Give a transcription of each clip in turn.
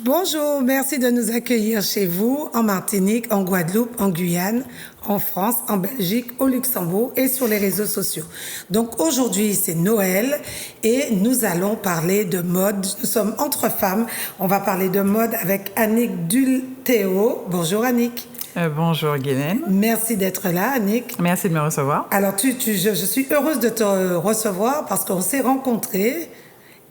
Bonjour, merci de nous accueillir chez vous, en Martinique, en Guadeloupe, en Guyane, en France, en Belgique, au Luxembourg et sur les réseaux sociaux. Donc aujourd'hui, c'est Noël et nous allons parler de mode. Nous sommes entre femmes. On va parler de mode avec Annick Dulthéo. Bonjour Annick. Bonjour Guylaine. Merci d'être là, Annick. Merci de me recevoir. Alors, je suis heureuse de te recevoir parce qu'on s'est rencontrés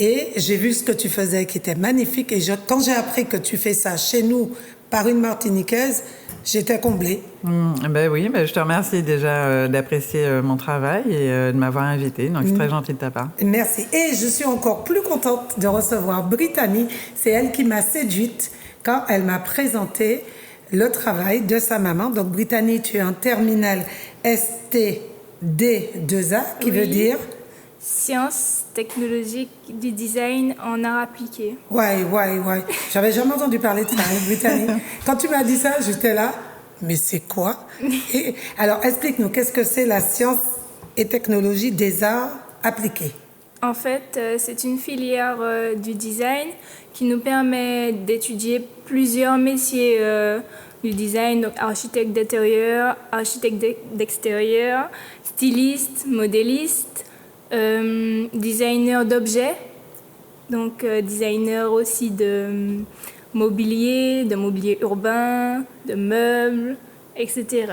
et j'ai vu ce que tu faisais qui était magnifique. Et quand j'ai appris que tu fais ça chez nous par une Martiniquaise, j'étais comblée. Je te remercie déjà d'apprécier mon travail et de m'avoir invitée. Donc, c'est très gentil de ta part. Merci. Et je suis encore plus contente de recevoir Brittany. C'est elle qui m'a séduite quand elle m'a présenté le travail de sa maman. Donc, Brittany, tu es en terminale STD2A, qui veut dire Sciences technologiques du design en art appliqué. Ouais. J'avais jamais entendu parler de ça, Brittany. Quand tu m'as dit ça, j'étais là, mais c'est quoi? Alors, explique-nous, qu'est-ce que c'est la science et technologie des arts appliqués? En fait, c'est une filière du design qui nous permet d'étudier plusieurs métiers du design, donc architecte d'intérieur, architecte d'extérieur, styliste, modéliste, designer d'objets, donc designer aussi de mobilier urbain, de meubles, etc.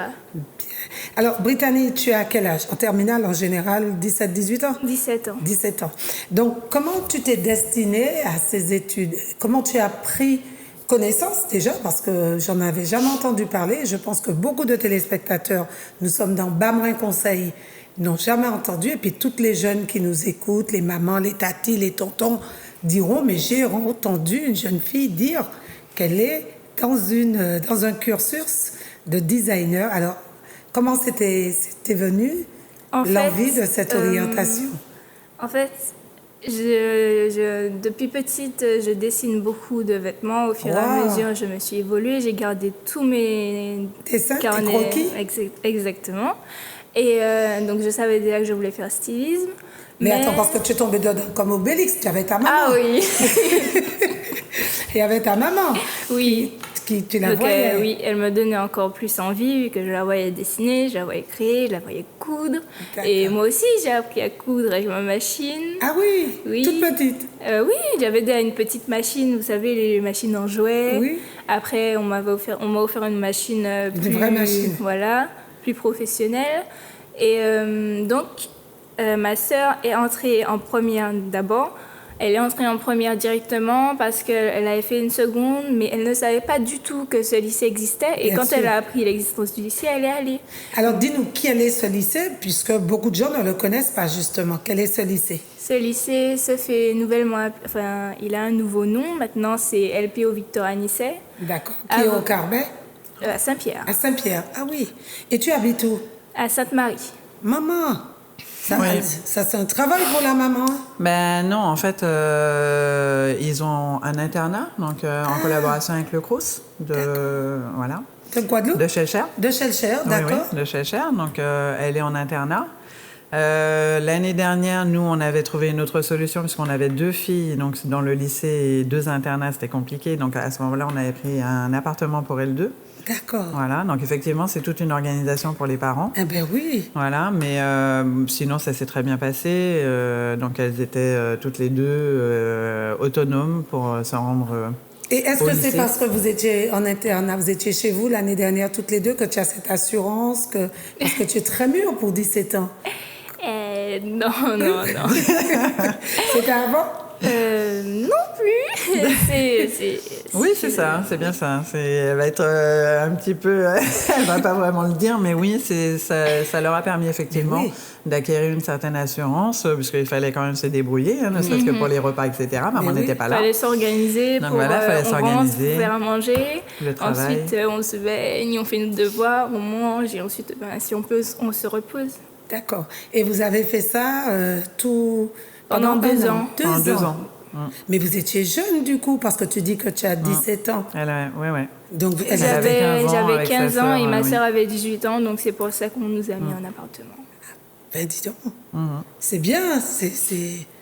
Alors, Brittany, tu as quel âge? En terminale, en général, 17-18 ans? 17 ans. 17 ans. Donc, comment tu t'es destinée à ces études? Comment tu as pris connaissance déjà? Parce que j'en avais jamais entendu parler. Je pense que beaucoup de téléspectateurs, nous sommes dans Bamrin Conseil, n'ont jamais entendu. Et puis, toutes les jeunes qui nous écoutent, les mamans, les tatis, les tontons, diront, mais j'ai entendu une jeune fille dire qu'elle est dans un cursus de designer. Alors, comment c'était venu l'envie de cette orientation? En fait, depuis petite, je dessine beaucoup de vêtements. Au fur et à mesure, je me suis évoluée. J'ai gardé tous mes dessins, carnets. Tes croquis? Exactement. Et donc, je savais déjà que je voulais faire stylisme. Mais attends, parce que tu es tombée dedans comme Obélix, tu avais ta maman. Ah oui. Et avec ta maman. Oui. Tu la voyais. Oui, elle me donnait encore plus envie, vu que je la voyais dessiner, je la voyais créer, je la voyais coudre. Et moi aussi, j'ai appris à coudre avec ma machine. Ah oui, oui. Toute petite. Oui, j'avais déjà une petite machine, vous savez, les machines en jouets. Oui. Après, on m'a offert une machine plus... Une vraie machine. Voilà, plus professionnelle. Et donc, ma sœur est entrée en première d'abord. Elle est entrée en première directement parce qu'elle avait fait une seconde, mais elle ne savait pas du tout que ce lycée existait. Et quand elle a appris l'existence du lycée, elle est allée. Alors, dis-nous, quel est ce lycée, puisque beaucoup de gens ne le connaissent pas, justement. Quel est ce lycée? Ce lycée se fait nouvellement... Enfin, il a un nouveau nom. Maintenant, c'est LPO Victor Anisset. D'accord. Qui est au Carbet? À Saint-Pierre. À Saint-Pierre, ah oui. Et tu habites où? À Sainte-Marie. Maman! Ça c'est un travail pour la maman? Ben non, en fait, ils ont un internat, donc en collaboration avec le Crous de Guadeloupe? De Schellcher. De Schellcher, d'accord. Oui, de Schellcher. Donc elle est en internat. L'année dernière, nous, on avait trouvé une autre solution puisqu'on avait 2 filles, donc dans le lycée, 2 internats, c'était compliqué. Donc à ce moment-là, on avait pris un appartement pour elles 2. D'accord. Voilà, donc effectivement, c'est toute une organisation pour les parents. Eh bien oui. Voilà, mais sinon, ça s'est très bien passé. Donc elles étaient toutes les 2 autonomes pour se rendre Et est-ce que lycée. c'est parce que vous étiez en internat, vous étiez chez vous l'année dernière toutes les 2, que tu as cette assurance, parce que tu es très mûre pour 17 ans? Non. C'était avant? Non plus. Oui, c'est ça, c'est bien ça. Elle va être un petit peu... elle va pas vraiment le dire, mais oui, ça leur a permis effectivement d'acquérir une certaine assurance, puisqu'il fallait quand même se débrouiller, ne serait-ce que pour les repas, etc. Maman n'était pas là. Il fallait s'organiser. Donc pour, fallait s'organiser. Pour faire à manger. Le travail. Ensuite, on se baigne, on fait nos devoirs, on mange, et ensuite, si on peut, on se repose. D'accord. Et vous avez fait ça tout... Pendant 2 ans. Pendant 2 ans. Mais vous étiez jeune du coup, parce que tu dis que tu as 17 ans. Oui. Donc, j'avais 15 ans et ma sœur avait 18 ans, donc c'est pour ça qu'on nous a mis en appartement. Ben dis donc, c'est bien, c'est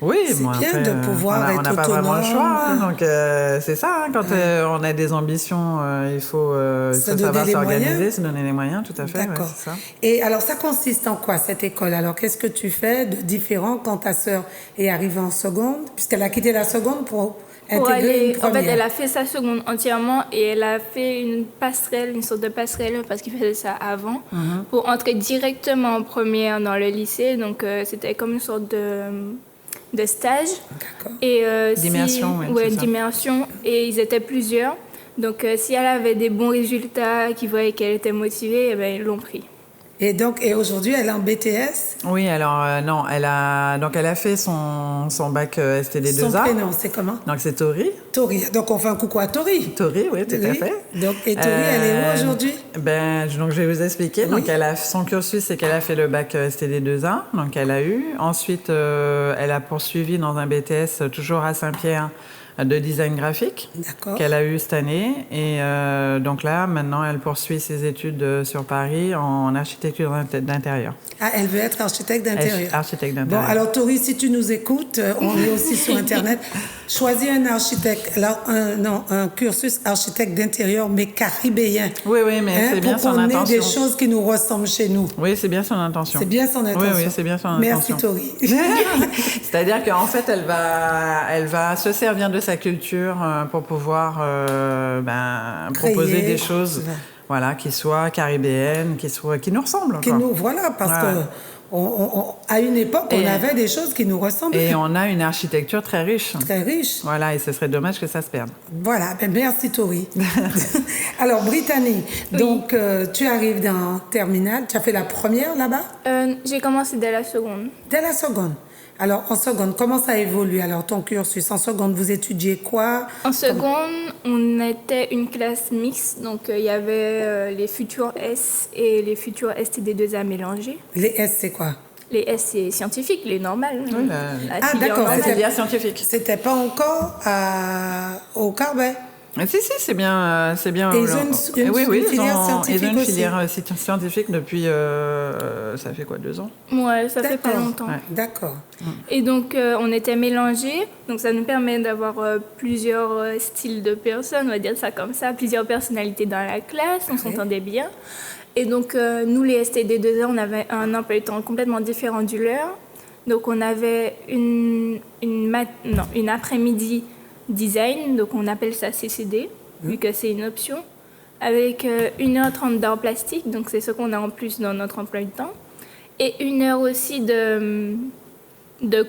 Oui, c'est bon, bien après, de pouvoir on être n'a pas autonome. vraiment le choix, hein, donc c'est ça, hein, quand on a des ambitions, il faut savoir s'organiser, se donner les moyens, tout à fait. D'accord. Ouais, c'est ça. Et alors, ça consiste en quoi, cette école? Alors, qu'est-ce que tu fais de différent quand ta sœur est arrivée en seconde, puisqu'elle a quitté la seconde pour intégrer une En première? fait, elle a fait sa seconde entièrement et elle a fait une passerelle, une sorte de passerelle, parce qu'il faisait ça avant, pour entrer directement en première dans le lycée. Donc, c'était comme une sorte de stage. D'accord. Et D'immersion, oui, ouais, c'est ça. d'immersion. Et ils étaient plusieurs. Donc, si elle avait des bons résultats, qu'ils voyaient qu'elle était motivée, eh ben, ils l'ont pris. Et donc, et aujourd'hui, elle est en BTS. Oui, alors non, elle a fait son bac STD2A. Son prénom, c'est comment? Donc c'est Tori. Tori. Donc, on fait un coucou à Tori. Tori, oui, tout à fait. Donc, et Tori, elle est où aujourd'hui? Donc je vais vous expliquer. Oui. Donc son cursus, c'est qu'elle a fait le bac STD2A, donc elle a eu. Ensuite, elle a poursuivi dans un BTS toujours à Saint-Pierre de design graphique D'accord. qu'elle a eu cette année. Et donc là, maintenant, elle poursuit ses études sur Paris en architecture d'intérieur. Ah, elle veut être architecte d'intérieur. Architecte Bon, d'intérieur. alors Tori, si tu nous écoutes, on est aussi sur Internet. Choisis un architecte, un cursus architecte d'intérieur, mais caribéen. Oui, mais c'est bien son pour qu'on ait intention. des choses qui nous ressemblent chez nous. Oui, c'est bien son intention. C'est bien son intention. Oui, c'est bien son Merci intention. Tori. C'est-à-dire qu'en fait, elle va se servir de sa culture pour pouvoir proposer des choses, voilà, qui soient caribéennes, qui nous ressemblent. Voilà, parce que à une époque, on avait des choses qui nous ressemblent. Et on a une architecture très riche. Très riche. Voilà, et ce serait dommage que ça se perde. Voilà, merci Tori. Alors, Brittany, donc tu arrives dans Terminale, tu as fait la première là-bas? J'ai commencé dès la seconde. Dès la seconde. Alors, en seconde, comment ça évolue alors ton cursus? En seconde, vous étudiez quoi? En seconde, on était une classe mixte, donc il y avait les futurs S et les futurs STD2A mélangés. Les S, c'est quoi? Les S, c'est scientifique, les normales. Oui, d'accord, la filière scientifique. C'était pas encore au Carbet? Si, c'est bien. Et ils ont une filière scientifique ils ont une aussi. filière scientifique depuis, ça fait quoi, 2 ans? Ouais, ça fait pas longtemps. Ouais. D'accord. Et donc, on était mélangés, donc ça nous permet d'avoir plusieurs styles de personnes, on va dire ça comme ça, plusieurs personnalités dans la classe, on s'entendait bien. Et donc, nous, les STD2A, on avait un emploi du temps complètement différent du leur. Donc, on avait une après-midi design, donc on appelle ça CCD, vu que c'est une option, avec 1h30 d'art plastique, donc c'est ce qu'on a en plus dans notre emploi du temps, et 1 heure aussi de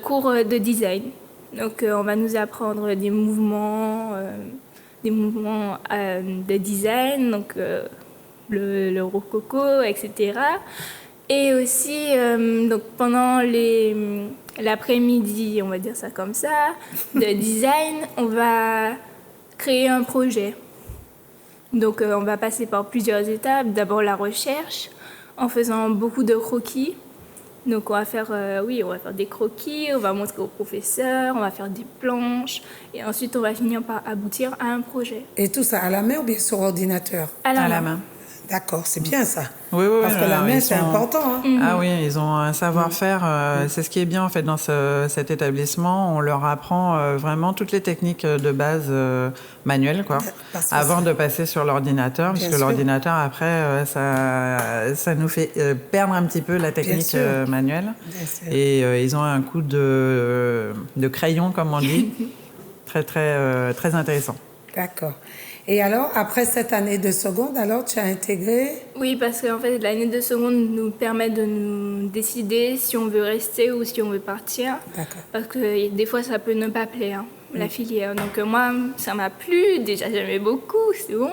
cours de design. Donc on va nous apprendre des mouvements de design, donc le rococo, etc. Et aussi, donc pendant l'après-midi, on va dire ça comme ça, de design, on va créer un projet. Donc on va passer par plusieurs étapes. D'abord la recherche, en faisant beaucoup de croquis. Donc on va faire des croquis, on va montrer au professeur, on va faire des planches, et ensuite on va finir par aboutir à un projet. Et tout ça à la main ou bien sur ordinateur? À la main. D'accord, c'est bien ça. Oui, parce que la main, c'est important. Hein. Ah oui, ils ont un savoir-faire. C'est ce qui est bien en fait dans cet établissement. On leur apprend vraiment toutes les techniques de base manuelles, quoi, avant de passer sur l'ordinateur, puisque l'ordinateur après, ça nous fait perdre un petit peu la technique manuelle. Et ils ont un coup de crayon, comme on dit, très très très intéressant. D'accord. Et alors, après cette année de seconde, alors tu as intégré? Oui, parce qu'en fait, l'année de seconde nous permet de nous décider si on veut rester ou si on veut partir. D'accord. Parce que des fois, ça peut ne pas plaire, la filière. Donc moi, ça m'a plu. Déjà, j'aimais beaucoup, c'est bon.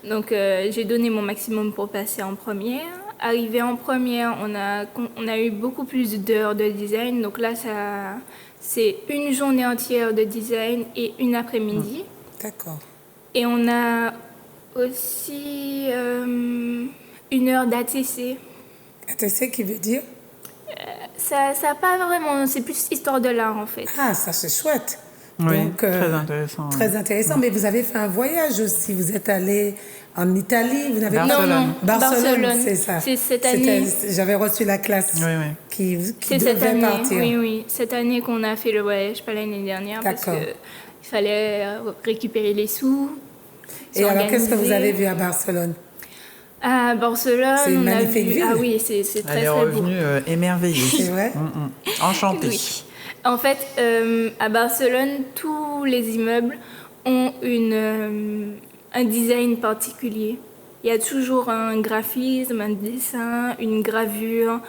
Donc j'ai donné mon maximum pour passer en première. Arrivé en première, on a eu beaucoup plus d'heures de design. Donc là, c'est une journée entière de design et une après-midi. D'accord. Et on a aussi 1 heure d'ATC. ATC qui veut dire? Ça pas vraiment, c'est plus histoire de l'art en fait. Ah, ça c'est chouette. Oui, Donc, très intéressant. Très intéressant, mais vous avez fait un voyage aussi. Vous êtes allé en Italie, vous n'avez Barcelone. Barcelone, c'est ça. C'est cette année. J'avais reçu la classe qui devait partir. Oui, cette année qu'on a fait le voyage, pas l'année dernière, parce qu'il fallait récupérer les sous. Et alors, qu'est-ce que vous avez vu à Barcelone? À Barcelone, c'est une magnifique ville. Ah oui, c'est très très beau. Elle est revenue émerveillée. C'est vrai. Enchantée. Oui. En fait, à Barcelone, tous les immeubles ont un design particulier. Il y a toujours un graphisme, un dessin, une gravure.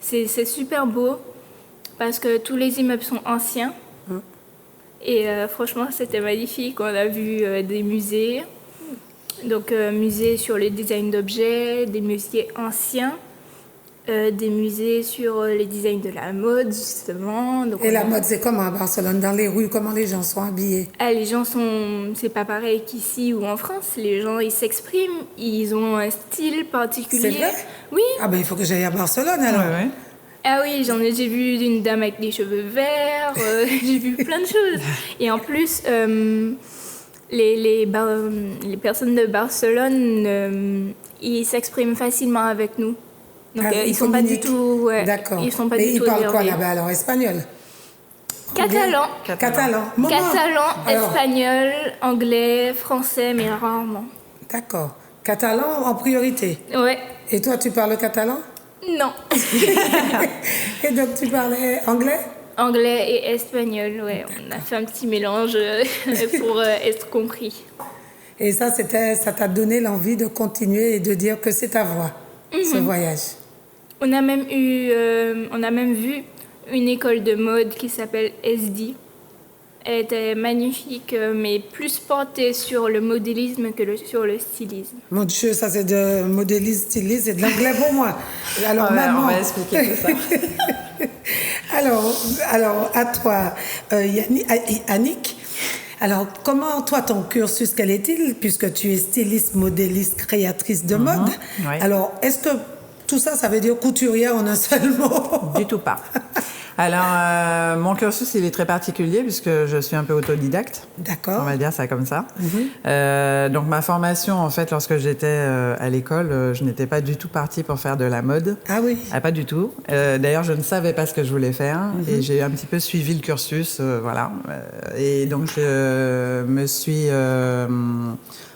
C'est super beau parce que tous les immeubles sont anciens. Et franchement, c'était magnifique. On a vu des musées. Donc, musées sur le design d'objets, des musées anciens, des musées sur les designs de la mode, justement. Donc, et la mode, c'est comment à Barcelone? Dans les rues, comment les gens sont habillés? Les gens c'est pas pareil qu'ici ou en France. Les gens, ils s'expriment, ils ont un style particulier. C'est vrai? Oui. Ah ben, il faut que j'aille à Barcelone, alors. Ouais. Ah oui, j'ai vu une dame avec des cheveux verts, j'ai vu plein de choses. Et en plus, les personnes de Barcelone, ils s'expriment facilement avec nous. Donc ils sont pas du tout. D'accord. Ils sont pas mais du tout. Ils parlent quoi énervés. là-bas alors? Espagnol? Catalan. Catalan. Espagnol, anglais, français, mais rarement. D'accord. Catalan en priorité. Ouais. Et toi, tu parles catalan? Non. Et donc tu parlais anglais? Anglais et espagnol, ouais. On a fait un petit mélange pour être compris. Et ça t'a donné l'envie de continuer et de dire que c'est ta voie, ce voyage. On a même vu une école de mode qui s'appelle SD. Elle était magnifique, mais plus portée sur le modélisme que sur le stylisme. Mon Dieu, ça c'est de modélisme, stylisme, c'est de l'anglais pour moi. Alors on va expliquer tout ça. alors, à toi, Annick, alors comment toi ton cursus, quel est-il, puisque tu es styliste, modéliste, créatrice de mode? Oui. Alors, est-ce que tout ça, ça veut dire couturière en un seul mot? Du tout pas. Alors, mon cursus, il est très particulier puisque je suis un peu autodidacte. D'accord. On va dire ça comme ça. Donc, ma formation, en fait, lorsque j'étais à l'école, je n'étais pas du tout partie pour faire de la mode. Ah oui. Ah, pas du tout. D'ailleurs, je ne savais pas ce que je voulais faire et j'ai un petit peu suivi le cursus, voilà. Et donc, je me suis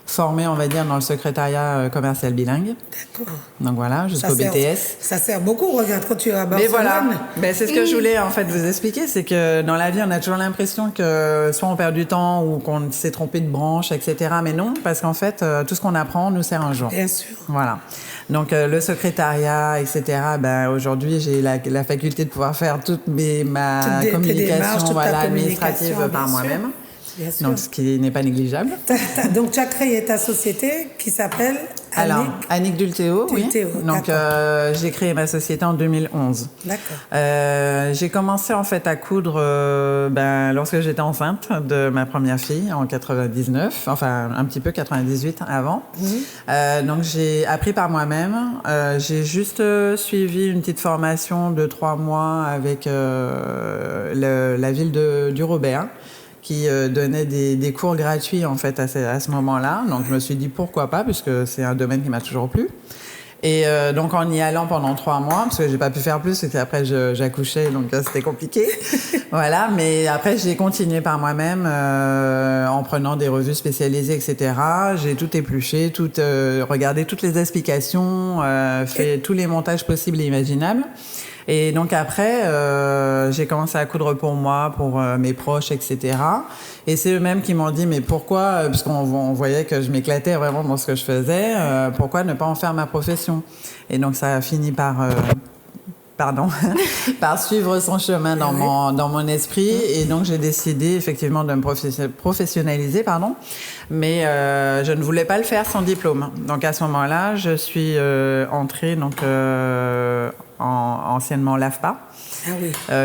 formée, on va dire, dans le secrétariat commercial bilingue. D'accord. Donc voilà, jusqu'au BTS. Ça sert beaucoup, regarde, quand tu es à Barcelone. Mais voilà, c'est ce que je voulais en fait vous expliquer, c'est que dans la vie, on a toujours l'impression que soit on perd du temps ou qu'on s'est trompé de branche, etc. Mais non, parce qu'en fait, tout ce qu'on apprend nous sert un jour. Bien sûr. Voilà. Donc le secrétariat, etc. Aujourd'hui, j'ai la faculté de pouvoir faire toute ma communication administrative par moi-même. Donc, ce qui n'est pas négligeable. Donc, tu as créé ta société qui s'appelle Annick Dulteo, oui. Donc, j'ai créé ma société en 2011. D'accord. J'ai commencé en fait à coudre lorsque j'étais enceinte de ma première fille en 99, enfin un petit peu 98 avant. Donc, j'ai appris par moi-même. J'ai juste suivi une petite formation de 3 mois avec la ville du Robert, qui donnait des cours gratuits en fait à ce moment-là. Donc je me suis dit pourquoi pas, puisque c'est un domaine qui m'a toujours plu. Et donc en y allant pendant 3 mois, parce que j'ai pas pu faire plus, c'était après j'accouchais, donc c'était compliqué. Voilà, mais après j'ai continué par moi-même en prenant des revues spécialisées, etc. J'ai tout épluché, regardé toutes les explications, fait tous les montages possibles et imaginables. Et donc après, j'ai commencé à coudre pour moi, pour mes proches, etc. Et c'est eux-mêmes qui m'ont dit, mais pourquoi, puisqu'on voyait que je m'éclatais vraiment dans ce que je faisais, pourquoi ne pas en faire ma profession? Et donc ça a fini par suivre son chemin dans mon esprit. Et donc j'ai décidé effectivement de me professionnaliser, mais je ne voulais pas le faire sans diplôme. Donc à ce moment-là, je suis entrée anciennement l'AFPA,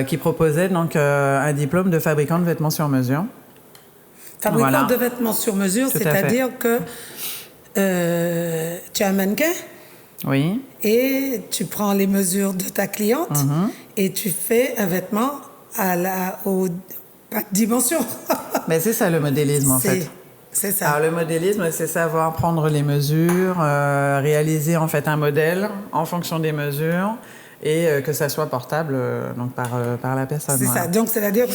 qui proposait donc un diplôme de fabricant de vêtements sur mesure. Fabricant de vêtements sur mesure, c'est-à-dire que tu es un mannequin. Oui. Et tu prends les mesures de ta cliente et tu fais un vêtement aux dimensions. Mais c'est ça le modélisme en fait. C'est ça. Alors le modélisme, c'est savoir prendre les mesures, réaliser en fait un modèle en fonction des mesures et que ça soit portable donc par la personne. C'est ça. Donc c'est-à-dire que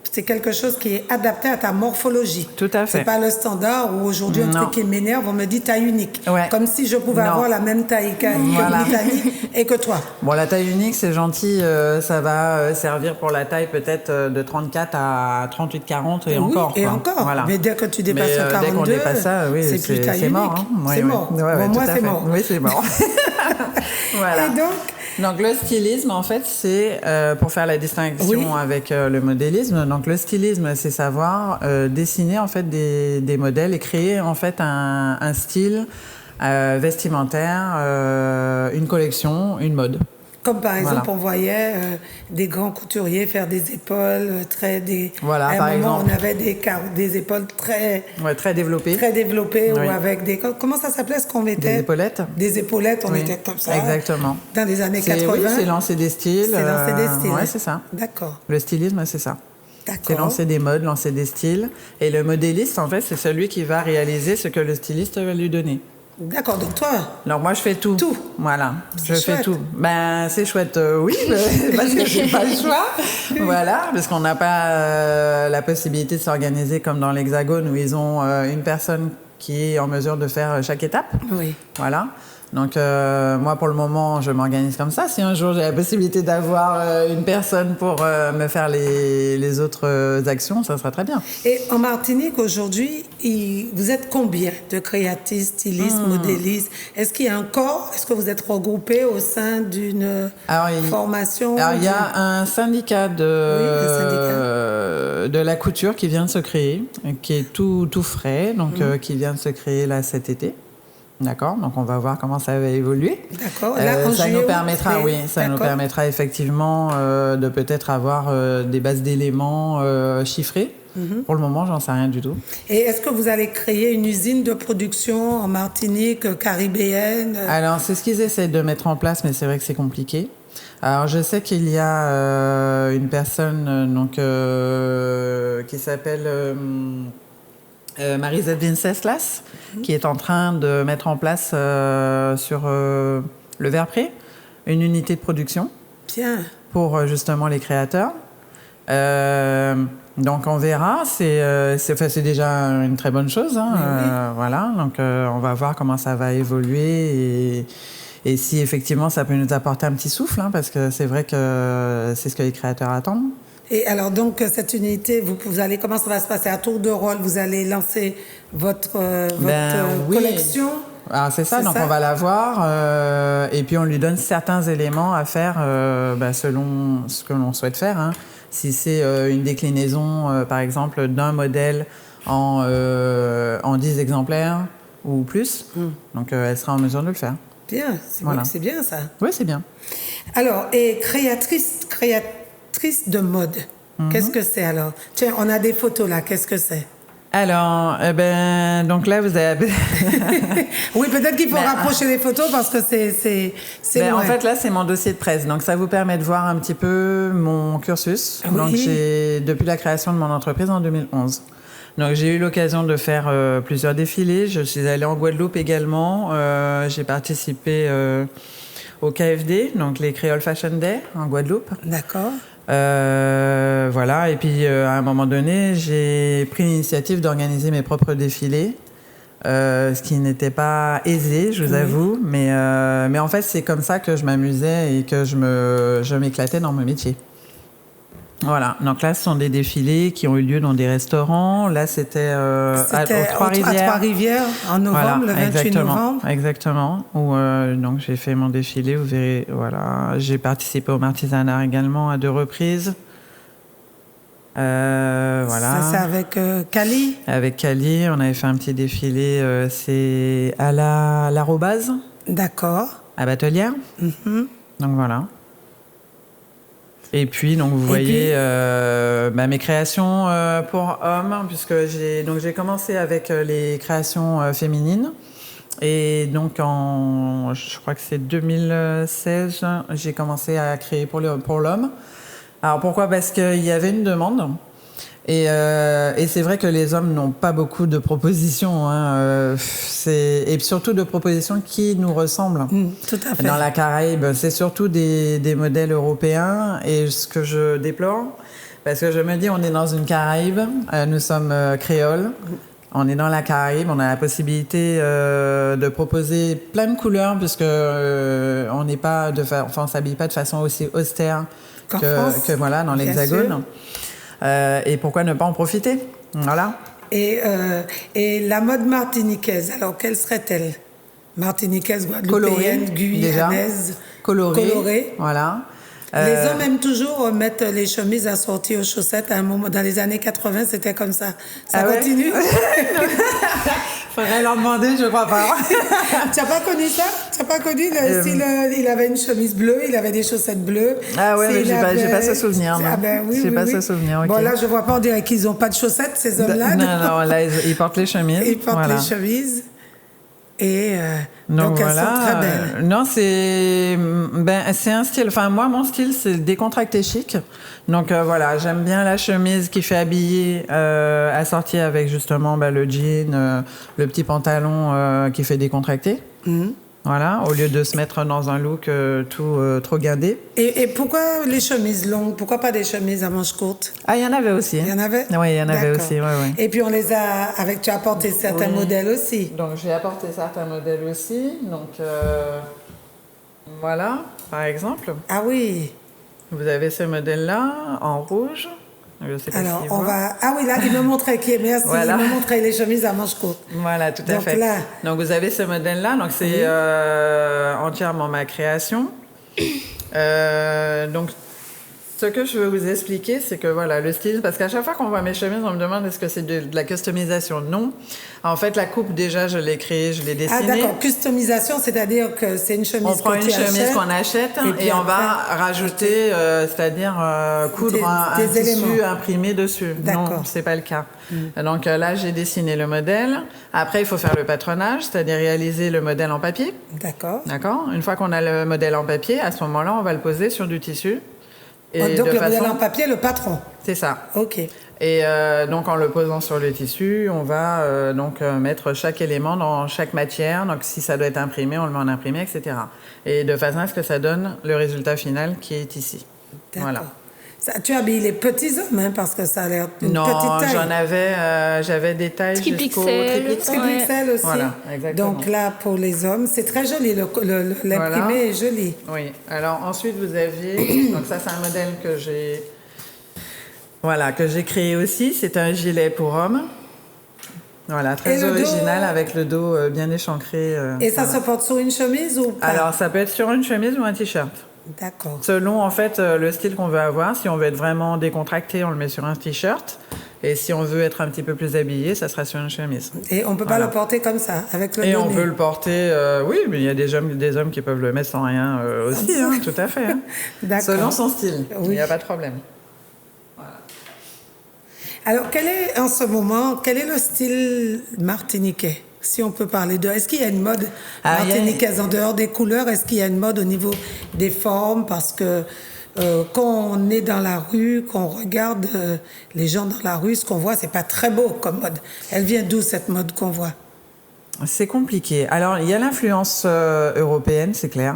c'est quelque chose qui est adapté à ta morphologie. Tout à fait. C'est pas le standard où aujourd'hui un truc qui m'énerve, on me dit taille unique. Ouais. Comme si je pouvais avoir la même taille que Brittany et que toi. Bon, la taille unique, c'est gentil. Ça va servir pour la taille peut-être de 34 à 38-40 et encore. Et quoi. encore. Voilà. Mais dès que tu dépasses le 42, dès qu'on dépasse ça, c'est plus taille unique. Mort. Hein. C'est mort. Ouais, moi, c'est mort. Oui, c'est mort. Voilà. Et donc le stylisme, en fait, c'est pour faire la distinction avec le modélisme. Donc le stylisme, c'est savoir dessiner en fait des modèles et créer en fait un style vestimentaire, une collection, une mode. Comme par exemple, on voyait des grands couturiers faire des épaules Voilà, à un par moment, exemple. on avait des épaules très développées. Très développées ou avec des... Comment ça s'appelait ce qu'on mettait? Des épaulettes. Des épaulettes, on était comme ça. Exactement. Dans les années 80. Oui, c'est lancer des styles. C'est lancer des styles. Oui, c'est ça. D'accord. Le stylisme, c'est ça. D'accord. C'est lancer des modes, lancer des styles. Et le modéliste, en fait, c'est celui qui va réaliser ce que le styliste va lui donner. D'accord, donc toi... Donc moi, je fais tout. Tout. Voilà, je fais chouette. tout. Ben, c'est chouette, oui, parce que j'ai pas le choix. Voilà, parce qu'on n'a pas la possibilité de s'organiser comme dans l'Hexagone où ils ont une personne qui est en mesure de faire chaque étape. Oui. Voilà. Donc moi, pour le moment, je m'organise comme ça. Si un jour j'ai la possibilité d'avoir une personne pour me faire les autres actions, ça sera très bien. Et en Martinique, aujourd'hui, vous êtes combien de créatistes, stylistes, modélistes? Est-ce qu'il y a un corps? Est-ce que vous êtes regroupés au sein d'une formation? Alors, il y a un syndicat de la couture qui vient de se créer, qui est tout frais, donc qui vient de se créer là cet été. D'accord, donc on va voir comment ça va évoluer. D'accord. Ça nous permettra, nous permettra effectivement de peut-être avoir des bases d'éléments chiffrés. Pour le moment, j'en sais rien du tout. Et est-ce que vous allez créer une usine de production en Martinique caribéenne? Alors, c'est ce qu'ils essaient de mettre en place, mais c'est vrai que c'est compliqué. Alors, je sais qu'il y a une personne qui s'appelle Marisa Vinceslas, qui est en train de mettre en place sur le Verpré une unité de production. Bien. Pour justement les créateurs. Donc on verra, c'est déjà une très bonne chose. Hein. Voilà, donc on va voir comment ça va évoluer et si effectivement ça peut nous apporter un petit souffle, hein, parce que c'est vrai que c'est ce que les créateurs attendent. Et alors donc cette unité, vous allez, comment ça va se passer à tour de rôle? Vous allez lancer votre collection? Alors c'est ça, donc on va la voir et puis on lui donne certains éléments à faire selon ce que l'on souhaite faire. Hein. Si c'est une déclinaison, par exemple, d'un modèle en 10 exemplaires ou plus, donc elle sera en mesure de le faire. Bien, c'est bien ça. Oui, c'est bien. Alors, et créatrice de mode, qu'est-ce que c'est alors? Tiens, on a des photos là, qu'est-ce que c'est? Alors, donc là, vous avez... Oui, peut-être qu'il faut rapprocher les photos parce que c'est en fait, là, c'est mon dossier de presse. Donc, ça vous permet de voir un petit peu mon cursus. Oui. Donc, depuis la création de mon entreprise en 2011. Donc, j'ai eu l'occasion de faire plusieurs défilés. Je suis allée en Guadeloupe également. J'ai participé au KFD, donc les Creole Fashion Day en Guadeloupe. D'accord. Voilà, et puis à un moment donné, j'ai pris l'initiative d'organiser mes propres défilés, ce qui n'était pas aisé, je vous avoue, mais en fait, c'est comme ça que je m'amusais et que je m'éclatais dans mon métier. Voilà, donc là, ce sont des défilés qui ont eu lieu dans des restaurants. Là, c'était aux Trois-Rivières, en novembre, le 28 novembre. Exactement, où donc j'ai fait mon défilé. Vous verrez, voilà, j'ai participé au Martisanat également à 2 reprises. Voilà. Ça, c'est avec Cali. Avec Cali, on avait fait un petit défilé. C'est à l'Arrobase. D'accord. À Batelière. Donc voilà. Et puis, donc, vous voyez mes créations pour hommes, puisque j'ai commencé avec les créations féminines. Et donc, je crois que c'est 2016, j'ai commencé à créer pour l'homme. Alors, pourquoi? Parce qu'il y avait une demande. Et c'est vrai que les hommes n'ont pas beaucoup de propositions, hein. Et surtout de propositions qui nous ressemblent. Tout à fait. Dans la Caraïbe, c'est surtout des modèles européens. Et ce que je déplore, parce que je me dis, on est dans une Caraïbe, nous sommes créoles, on est dans la Caraïbe, on a la possibilité de proposer plein de couleurs, puisque on n'est pas on s'habille pas de façon aussi austère que voilà, dans l'Hexagone. Et pourquoi ne pas en profiter? Voilà. Et la mode martiniquaise, alors quelle serait-elle? Martiniquaise, guadeloupéenne, guyanaise, colorée. Voilà. Les hommes aiment toujours mettre les chemises assorties aux chaussettes. À un moment, dans les années 80, c'était comme ça. Ça continue? Faudrait leur demander, je crois pas. Tu n'as pas connu ça? Tu n'as pas connu le style, il avait une chemise bleue, il avait des chaussettes bleues. Ah ouais, mais j'ai pas ce souvenir. Ah ben oui, j'ai pas ce souvenir. Okay. Bon là, je vois pas, on dirait qu'ils n'ont pas de chaussettes, ces hommes-là. Non, là, ils portent les chemises. Ils portent les chemises. Et donc elles sont très belles. Non, c'est un style. Enfin, moi, mon style, c'est décontracté chic. Donc voilà, j'aime bien la chemise qui fait habiller, assortie avec justement le jean, le petit pantalon qui fait décontracté. Voilà, au lieu de se mettre dans un look trop guindé. Et pourquoi les chemises longues? Pourquoi pas des chemises à manches courtes? Ah, il y en avait aussi. Il y en avait? Oui, il y en avait aussi, ouais. Et puis on les a, tu as apporté certains modèles aussi. Donc j'ai apporté certains modèles aussi. Donc voilà, par exemple. Ah oui. Vous avez ce modèle-là, en rouge. Je sais pas alors, on va... Ah oui, là, il me montrait merci. Voilà. Il me montrait les chemises à manches courtes. Voilà, tout à fait. Là... Donc, vous avez ce modèle-là. Donc, c'est entièrement ma création. Donc, ce que je veux vous expliquer, c'est que voilà, le style, parce qu'à chaque fois qu'on voit mes chemises, on me demande est-ce que c'est de la customisation? Non. En fait, la coupe, déjà, je l'ai créée, je l'ai dessinée. Ah d'accord, customisation, c'est-à-dire que c'est une chemise qu'on prend une chemise qu'on achète et on va rajouter, c'est-à-dire coudre un tissu imprimé dessus. Non, c'est pas le cas. Donc là, j'ai dessiné le modèle. Après, il faut faire le patronage, c'est-à-dire réaliser le modèle en papier. D'accord. Une fois qu'on a le modèle en papier, à ce moment-là, on va le poser sur du tissu. Et donc le modèle en papier, le patron. C'est ça. Ok. Et donc en le posant sur le tissu, on va mettre chaque élément dans chaque matière. Donc si ça doit être imprimé, on le met en imprimé, etc. Et de façon à ce que ça donne le résultat final qui est ici. D'accord. Voilà. Ça, tu as habillé les petits hommes, hein, parce que ça a l'air une petite taille. J'avais des tailles jusqu'au triple-XL aussi. Voilà, exactement. Donc là, pour les hommes, c'est très joli, l'imprimé est joli. Oui, alors ensuite vous aviez, donc ça c'est un modèle que j'ai créé aussi, c'est un gilet pour homme. Voilà, très original avec le dos bien échancré. Et ça se porte sur une chemise ou pas? Alors ça peut être sur une chemise ou un t-shirt. D'accord. Selon en fait le style qu'on veut avoir, si on veut être vraiment décontracté, on le met sur un t-shirt. Et si on veut être un petit peu plus habillé, ça sera sur une chemise. Et on peut pas le porter comme ça, avec le dos nu. Et on peut le porter, oui, mais il y a des hommes qui peuvent le mettre sans rien aussi, hein, tout à fait. Hein. D'accord. Selon son style, il n'y a pas de problème. Voilà. Alors, en ce moment, quel est le style martiniquais? Si on peut parler de... Est-ce qu'il y a une mode martiniquaise en dehors des couleurs? Est-ce qu'il y a une mode au niveau des formes? Parce que quand on est dans la rue, qu'on regarde les gens dans la rue, ce qu'on voit, c'est pas très beau comme mode. Elle vient d'où cette mode qu'on voit? C'est compliqué. Alors, il y a l'influence européenne, c'est clair.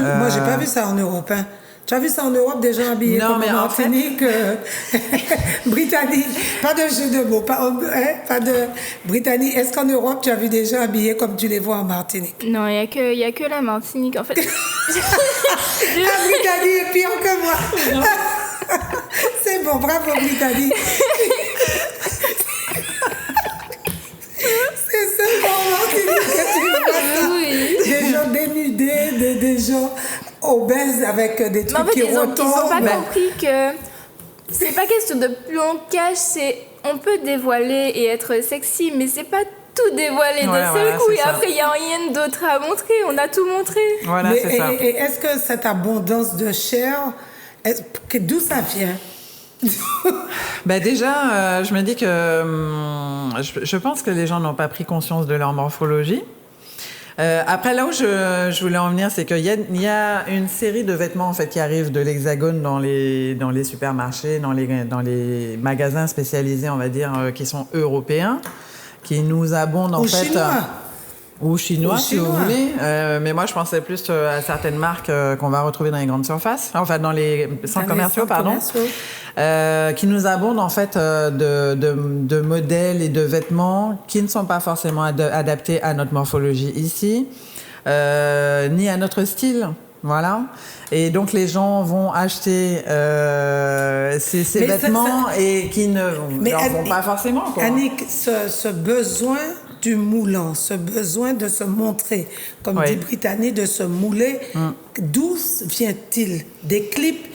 Moi, j'ai pas vu ça en Europe. Hein. Tu as vu ça en Europe, des gens habillés comme en Martinique, Britannique, pas de jeu de mots, pas de Britannique. Est-ce qu'en Europe, tu as vu des gens habillés comme tu les vois en Martinique? Non, il y a que la Martinique, en fait. La Britannique est pire que moi. C'est bon, bravo Britannique. C'est seulement en Martinique que tu vois ça. Oui. Des gens dénudés, des gens obèses avec des trucs qui retombent. Ils n'ont pas compris que c'est pas question de cache, on peut dévoiler et être sexy, mais c'est pas tout dévoiler d'un seul coup et après il n'y a rien d'autre à montrer, on a tout montré. Voilà, c'est ça. Et est-ce que cette abondance de chair, d'où ça vient? Déjà, je me dis que je pense que les gens n'ont pas pris conscience de leur morphologie. Après, là où je voulais en venir, c'est qu'il y a une série de vêtements en fait qui arrivent de l'Hexagone dans les supermarchés, dans les magasins spécialisés, on va dire, qui sont européens, qui nous abondent en fait. Ou chinois, si vous voulez. Mais moi, je pensais plus à certaines marques qu'on va retrouver dans les grandes surfaces, enfin dans les centres commerciaux, qui nous abondent en fait de modèles et de vêtements qui ne sont pas forcément adaptés à notre morphologie ici, ni à notre style. Voilà. Et donc les gens vont acheter ces vêtements et qui ne leur vont pas forcément. Quoi. Annick, ce besoin du moulant, ce besoin de se montrer, comme dit Brittany, de se mouler, d'où vient-il? Des clips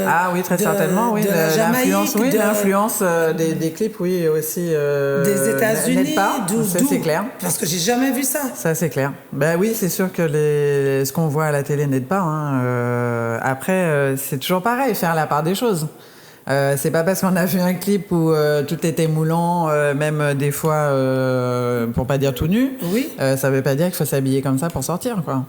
Ah oui, très certainement, oui. De la Jamaïque, l'influence des clips, oui, aussi. Des États-Unis, d'où c'est clair. Parce que j'ai jamais vu ça. Ça, c'est clair. Ben oui, c'est sûr que ce qu'on voit à la télé n'aide pas. Hein. Après, c'est toujours pareil, faire la part des choses. C'est pas parce qu'on a vu un clip où tout était moulant, même des fois, pour pas dire tout nu, ça veut pas dire qu'il faut s'habiller comme ça pour sortir, quoi.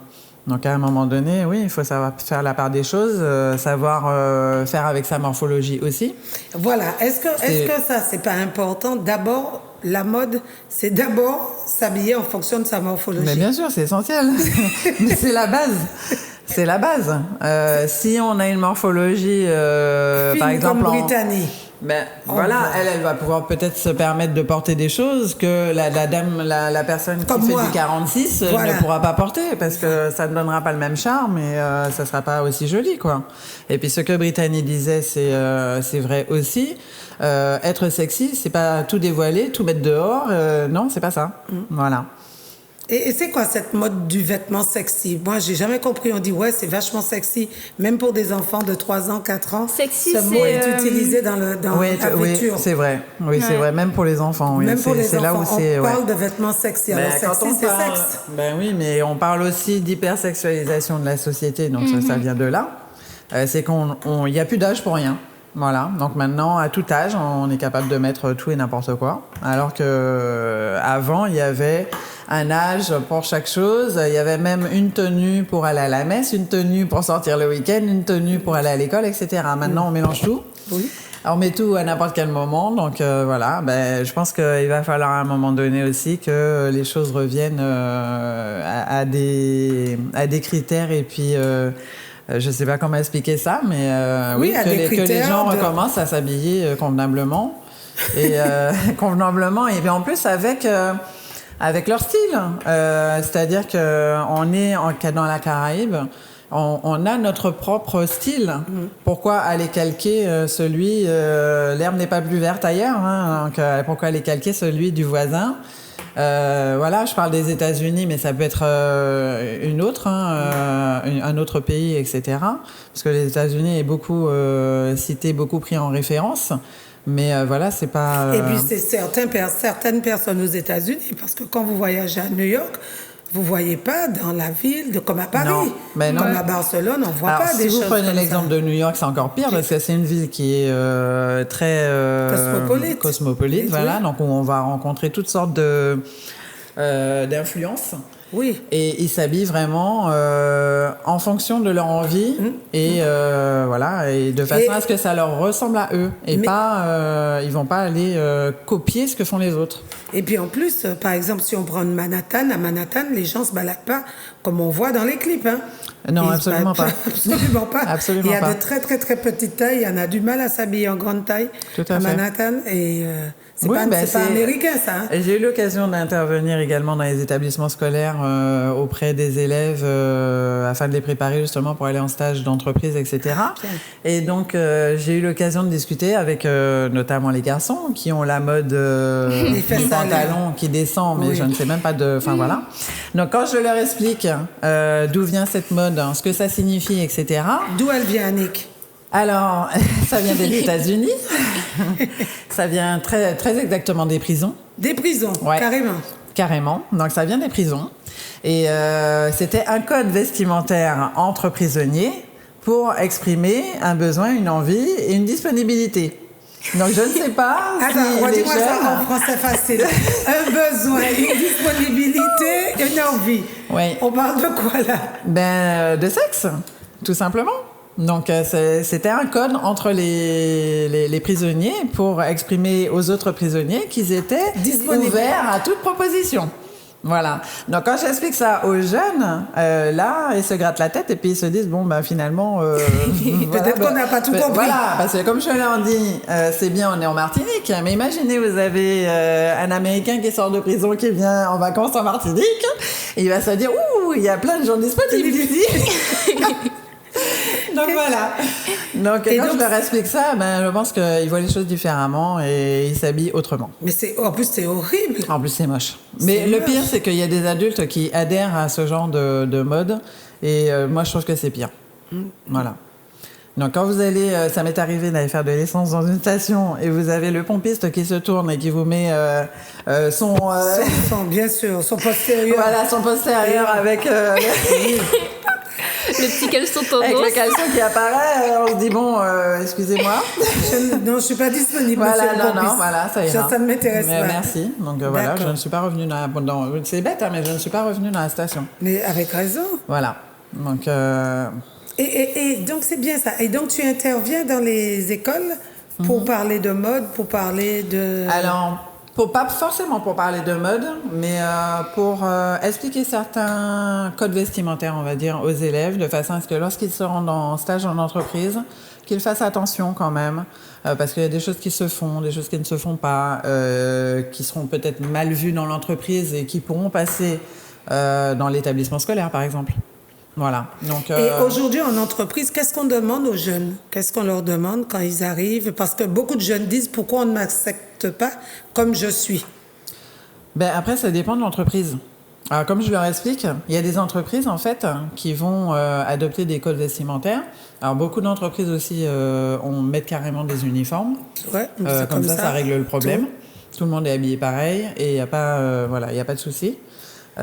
Donc à un moment donné, oui, il faut savoir faire la part des choses, savoir faire avec sa morphologie aussi. Voilà. Est-ce que ça, c'est pas important? D'abord, la mode, c'est d'abord s'habiller en fonction de sa morphologie. Mais bien sûr, c'est essentiel. Mais c'est la base. C'est la base. Si on a une morphologie, par exemple, comme Brittany. Ben voilà, elle va pouvoir peut-être se permettre de porter des choses que la personne comme qui fait moi. du 46 ne pourra pas porter parce que ça ne donnera pas le même charme et ça sera pas aussi joli, quoi. Et puis ce que Brittany disait, c'est vrai aussi. Être sexy, c'est pas tout dévoiler, tout mettre dehors. Non, c'est pas ça. Voilà. Et c'est quoi cette mode du vêtement sexy? Moi, j'ai jamais compris. On dit, ouais, c'est vachement sexy. Même pour des enfants de 3 ans, 4 ans. Sexy, ce mot est utilisé dans la vêture. Oui, c'est vrai. Oui, c'est vrai. Même pour les enfants. Oui. Même pour les enfants. Là où on parle de vêtements sexy. Alors, sexy, c'est sexe. Ben oui, mais on parle aussi d'hypersexualisation de la société. Donc, ça vient de là. C'est il n'y a plus d'âge pour rien. Voilà, donc maintenant, à tout âge, on est capable de mettre tout et n'importe quoi. Alors que avant, il y avait un âge pour chaque chose. Il y avait même une tenue pour aller à la messe, une tenue pour sortir le week-end, une tenue pour aller à l'école, etc. Maintenant, on mélange tout. Oui. On met tout à n'importe quel moment. Donc voilà, je pense qu'il va falloir à un moment donné aussi que les choses reviennent à des critères et puis... je sais pas comment expliquer ça, mais que les gens recommencent à s'habiller convenablement et convenablement et puis en plus avec leur style. C'est-à-dire que on est dans la Caraïbe, on a notre propre style. Pourquoi aller calquer l'herbe n'est pas plus verte ailleurs, hein, donc pourquoi aller calquer celui du voisin? Voilà, je parle des États-Unis, mais ça peut être un autre pays, etc. Parce que les États-Unis est beaucoup cité, beaucoup pris en référence. Mais voilà, c'est pas... Et puis c'est certaines personnes aux États-Unis, parce que quand vous voyagez à New York, vous voyez pas dans la ville comme à Paris, non. Comme à Barcelone, on voit pas des choses. Si vous prenez l'exemple de New York, c'est encore pire parce que c'est une ville qui est très cosmopolite, voilà, donc où on va rencontrer toutes sortes d'influences. Oui. Et ils s'habillent vraiment en fonction de leur envie et voilà, et de façon à ce que ça leur ressemble à eux et ils vont pas aller copier ce que font les autres. Et puis en plus, par exemple, si on prend à Manhattan, les gens se baladent pas comme on voit dans les clips, hein. Non, absolument pas. Absolument pas. Absolument il y a pas. de très très très petites tailles, il y en a du mal à s'habiller en grande taille à Manhattan et c'est pas américain ça. Hein. J'ai eu l'occasion d'intervenir également dans les établissements scolaires auprès des élèves afin de les préparer justement pour aller en stage d'entreprise, etc. Et donc j'ai eu l'occasion de discuter avec notamment les garçons qui ont la mode du pantalon qui descend, mais je ne sais même pas enfin voilà. Donc quand je leur explique d'où vient cette mode, ce que ça signifie, etc. D'où elle vient, Annick? Alors, ça vient des États-Unis. Ça vient très, très exactement des prisons. Des prisons, carrément. Carrément. Donc, ça vient des prisons. Et c'était un code vestimentaire entre prisonniers pour exprimer un besoin, une envie et une disponibilité. Donc, je ne sais pas Attends, si les dis-moi ça en jeunes... français facile. Un besoin, une disponibilité, une envie. Oui. On parle de quoi là? De sexe, tout simplement. Donc, c'était un code entre les prisonniers pour exprimer aux autres prisonniers qu'ils étaient ouverts à toute proposition. Voilà. Donc, quand j'explique ça aux jeunes, là, ils se grattent la tête et puis ils se disent, bon, ben, finalement... Peut-être qu'on n'a pas tout compris. Voilà, parce que comme je l'ai dit, c'est bien, on est en Martinique, mais imaginez, vous avez un Américain qui sort de prison, qui vient en vacances en Martinique, et il va se dire, ouh, il y a plein de gens disponibles ici. Donc voilà. Donc, quand je leur explique ça, ben, je pense qu'ils voient les choses différemment et ils s'habillent autrement. Mais en plus, c'est horrible. En plus, c'est moche. Mais le pire, c'est qu'il y a des adultes qui adhèrent à ce genre de mode et moi, je trouve que c'est pire. Voilà. Donc, quand vous allez, ça m'est arrivé d'aller faire de l'essence dans une station et vous avez le pompiste qui se tourne et qui vous met bien sûr, son postérieur. Voilà, son postérieur avec... Le petit caleçon tendance. Avec le caleçon qui apparaît, on se dit bon, excusez-moi. Non, je suis pas disponible. Voilà, non, voilà, ça ira. Ça ne m'intéresse pas. Merci. Donc voilà, je ne suis pas revenue c'est bête, hein, mais je ne suis pas revenue dans la station. Mais avec raison. Voilà. Donc. Et donc c'est bien ça. Et donc tu interviens dans les écoles pour parler de mode, pour parler de. Alors. Pas forcément pour parler de mode, mais pour expliquer certains codes vestimentaires, on va dire, aux élèves, de façon à ce que lorsqu'ils se rendent en stage en entreprise, qu'ils fassent attention quand même, parce qu'il y a des choses qui se font, des choses qui ne se font pas, qui seront peut-être mal vues dans l'entreprise et qui pourront passer dans l'établissement scolaire, par exemple. Voilà. Donc, Et aujourd'hui, en entreprise, qu'est-ce qu'on demande aux jeunes? Qu'est-ce qu'on leur demande quand ils arrivent? Parce que beaucoup de jeunes disent, pourquoi on ne m'accepte pas comme je suis? Ben après, ça dépend de l'entreprise. Alors, comme je leur explique, il y a des entreprises, en fait, qui vont adopter des codes vestimentaires. Alors, beaucoup d'entreprises aussi mettent carrément des uniformes. Ouais, comme ça règle le problème. Tout le monde est habillé pareil et il n'y a pas, il y a pas de souci.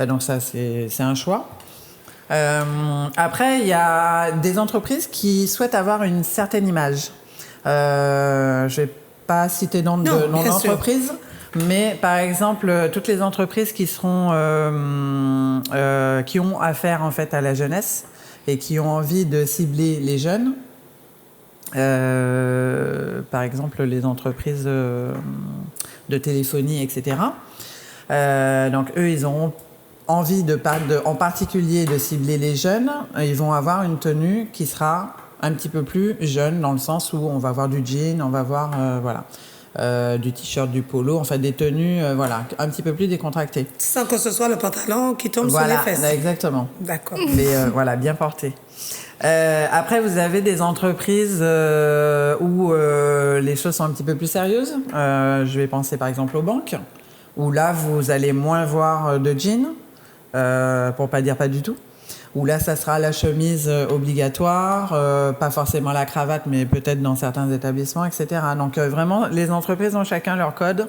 Donc ça, c'est un choix. Après, il y a des entreprises qui souhaitent avoir une certaine image. Je vais pas citer nom d'entreprise, mais par exemple, toutes les entreprises qui seront, qui ont affaire en fait à la jeunesse et qui ont envie de cibler les jeunes. Par exemple, les entreprises de téléphonie, etc. Donc eux, ils auront envie en particulier de cibler les jeunes. Ils vont avoir une tenue qui sera un petit peu plus jeune, dans le sens où on va avoir du jean, on va avoir du t-shirt, du polo, enfin des tenues un petit peu plus décontractées. Sans que ce soit le pantalon qui tombe sur les fesses. Exactement. D'accord. Mais bien porté. Après, vous avez des entreprises où les choses sont un petit peu plus sérieuses. Je vais penser par exemple aux banques, où là, vous allez moins voir de jeans, pour pas dire pas du tout. Où là, ça sera la chemise obligatoire, pas forcément la cravate, mais peut-être dans certains établissements, etc. Donc vraiment, les entreprises ont chacun leur code.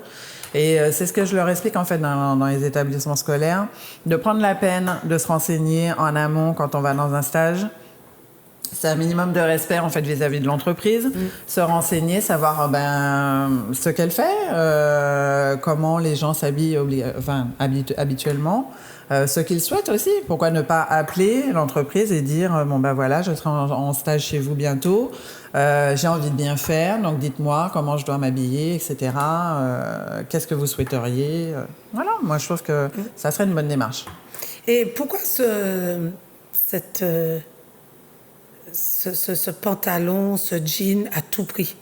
Et c'est ce que je leur explique en fait dans les établissements scolaires, de prendre la peine de se renseigner en amont quand on va dans un stage. C'est un minimum de respect en fait vis-à-vis de l'entreprise, se renseigner, savoir ce qu'elle fait, comment les gens s'habillent habituellement, ce qu'ils souhaitent aussi. Pourquoi ne pas appeler l'entreprise et dire voilà, je serai en stage chez vous bientôt, j'ai envie de bien faire, donc dites-moi comment je dois m'habiller, etc. Qu'est-ce que vous souhaiteriez, voilà, moi je trouve que ça serait une bonne démarche. Et pourquoi ce pantalon, ce jean à tout prix?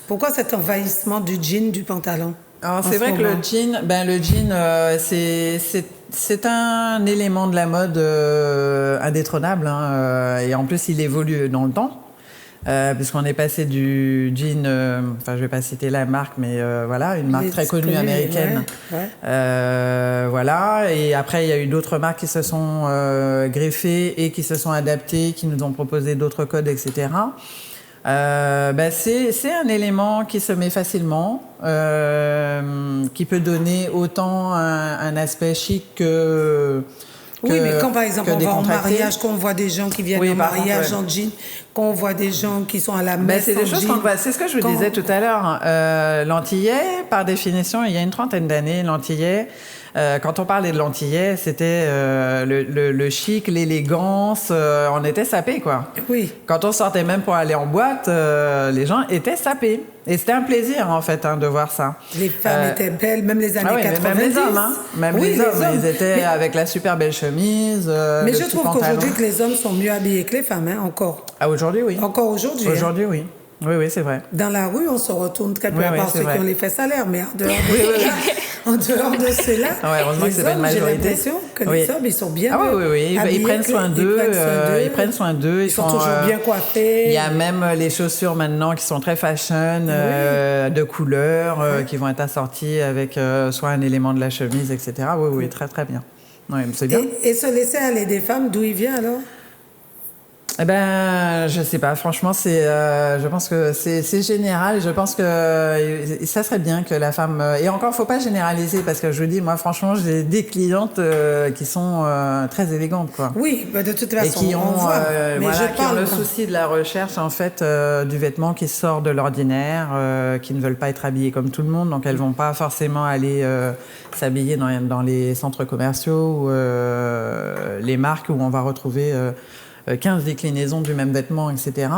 Pourquoi cet envahissement du jean, du pantalon? Alors, c'est vrai que le jean, c'est un élément de la mode indétrônable, et en plus il évolue dans le temps. Puisqu'on est passé du jean, je vais pas citer la marque, mais une marque très connue américaine. Et après il y a eu d'autres marques qui se sont greffées et qui se sont adaptées, qui nous ont proposé d'autres codes, etc. C'est un élément qui se met facilement, qui peut donner autant un aspect chic que Oui, mais quand par exemple on va en mariage, quand on voit des gens qui viennent en mariage en jean, quand on voit des gens qui sont à la messe c'est des choses qu'on voit. C'est ce que je vous disais tout à l'heure. L'antillais, par définition, il y a une trentaine d'années, l'antillais, quand on parlait de l'antillais, c'était le chic, l'élégance, on était sapés, quoi. Oui. Quand on sortait même pour aller en boîte, les gens étaient sapés. Et c'était un plaisir, en fait, de voir ça. Les femmes étaient belles, même les années 90. Même les hommes, Même les hommes. Ils étaient avec la super belle chemise, mais je trouve qu'aujourd'hui, que les hommes sont mieux habillés que les femmes, aujourd'hui. Ah, aujourd'hui, oui. Encore aujourd'hui. Aujourd'hui, oui. Oui, c'est vrai. Dans la rue, on se retourne très peu, à part ceux qui ont les fesses à l'air, mais en dehors de cela, heureusement que c'est pas une majorité. J'ai l'impression que les hommes, ils sont bien habillés, ils prennent soin d'eux. Ils sont toujours bien coiffés. Il y a même les chaussures maintenant qui sont très fashion, de couleurs, qui vont être assorties avec soit un élément de la chemise, etc. Oui, très très bien. Oui, c'est bien. Et se laisser aller des femmes, d'où il vient alors? Eh ben, je sais pas. Franchement, je pense que c'est général. Je pense que ça serait bien que la femme. Et encore, faut pas généraliser parce que je vous dis, moi, franchement, j'ai des clientes qui sont très élégantes, quoi. Oui, bah de toute façon. Et qui ont, qui ont le souci de la recherche, en fait, du vêtement qui sort de l'ordinaire, qui ne veulent pas être habillées comme tout le monde, donc elles vont pas forcément aller s'habiller dans les centres commerciaux ou les marques où on va retrouver 15 déclinaisons du même vêtement, etc.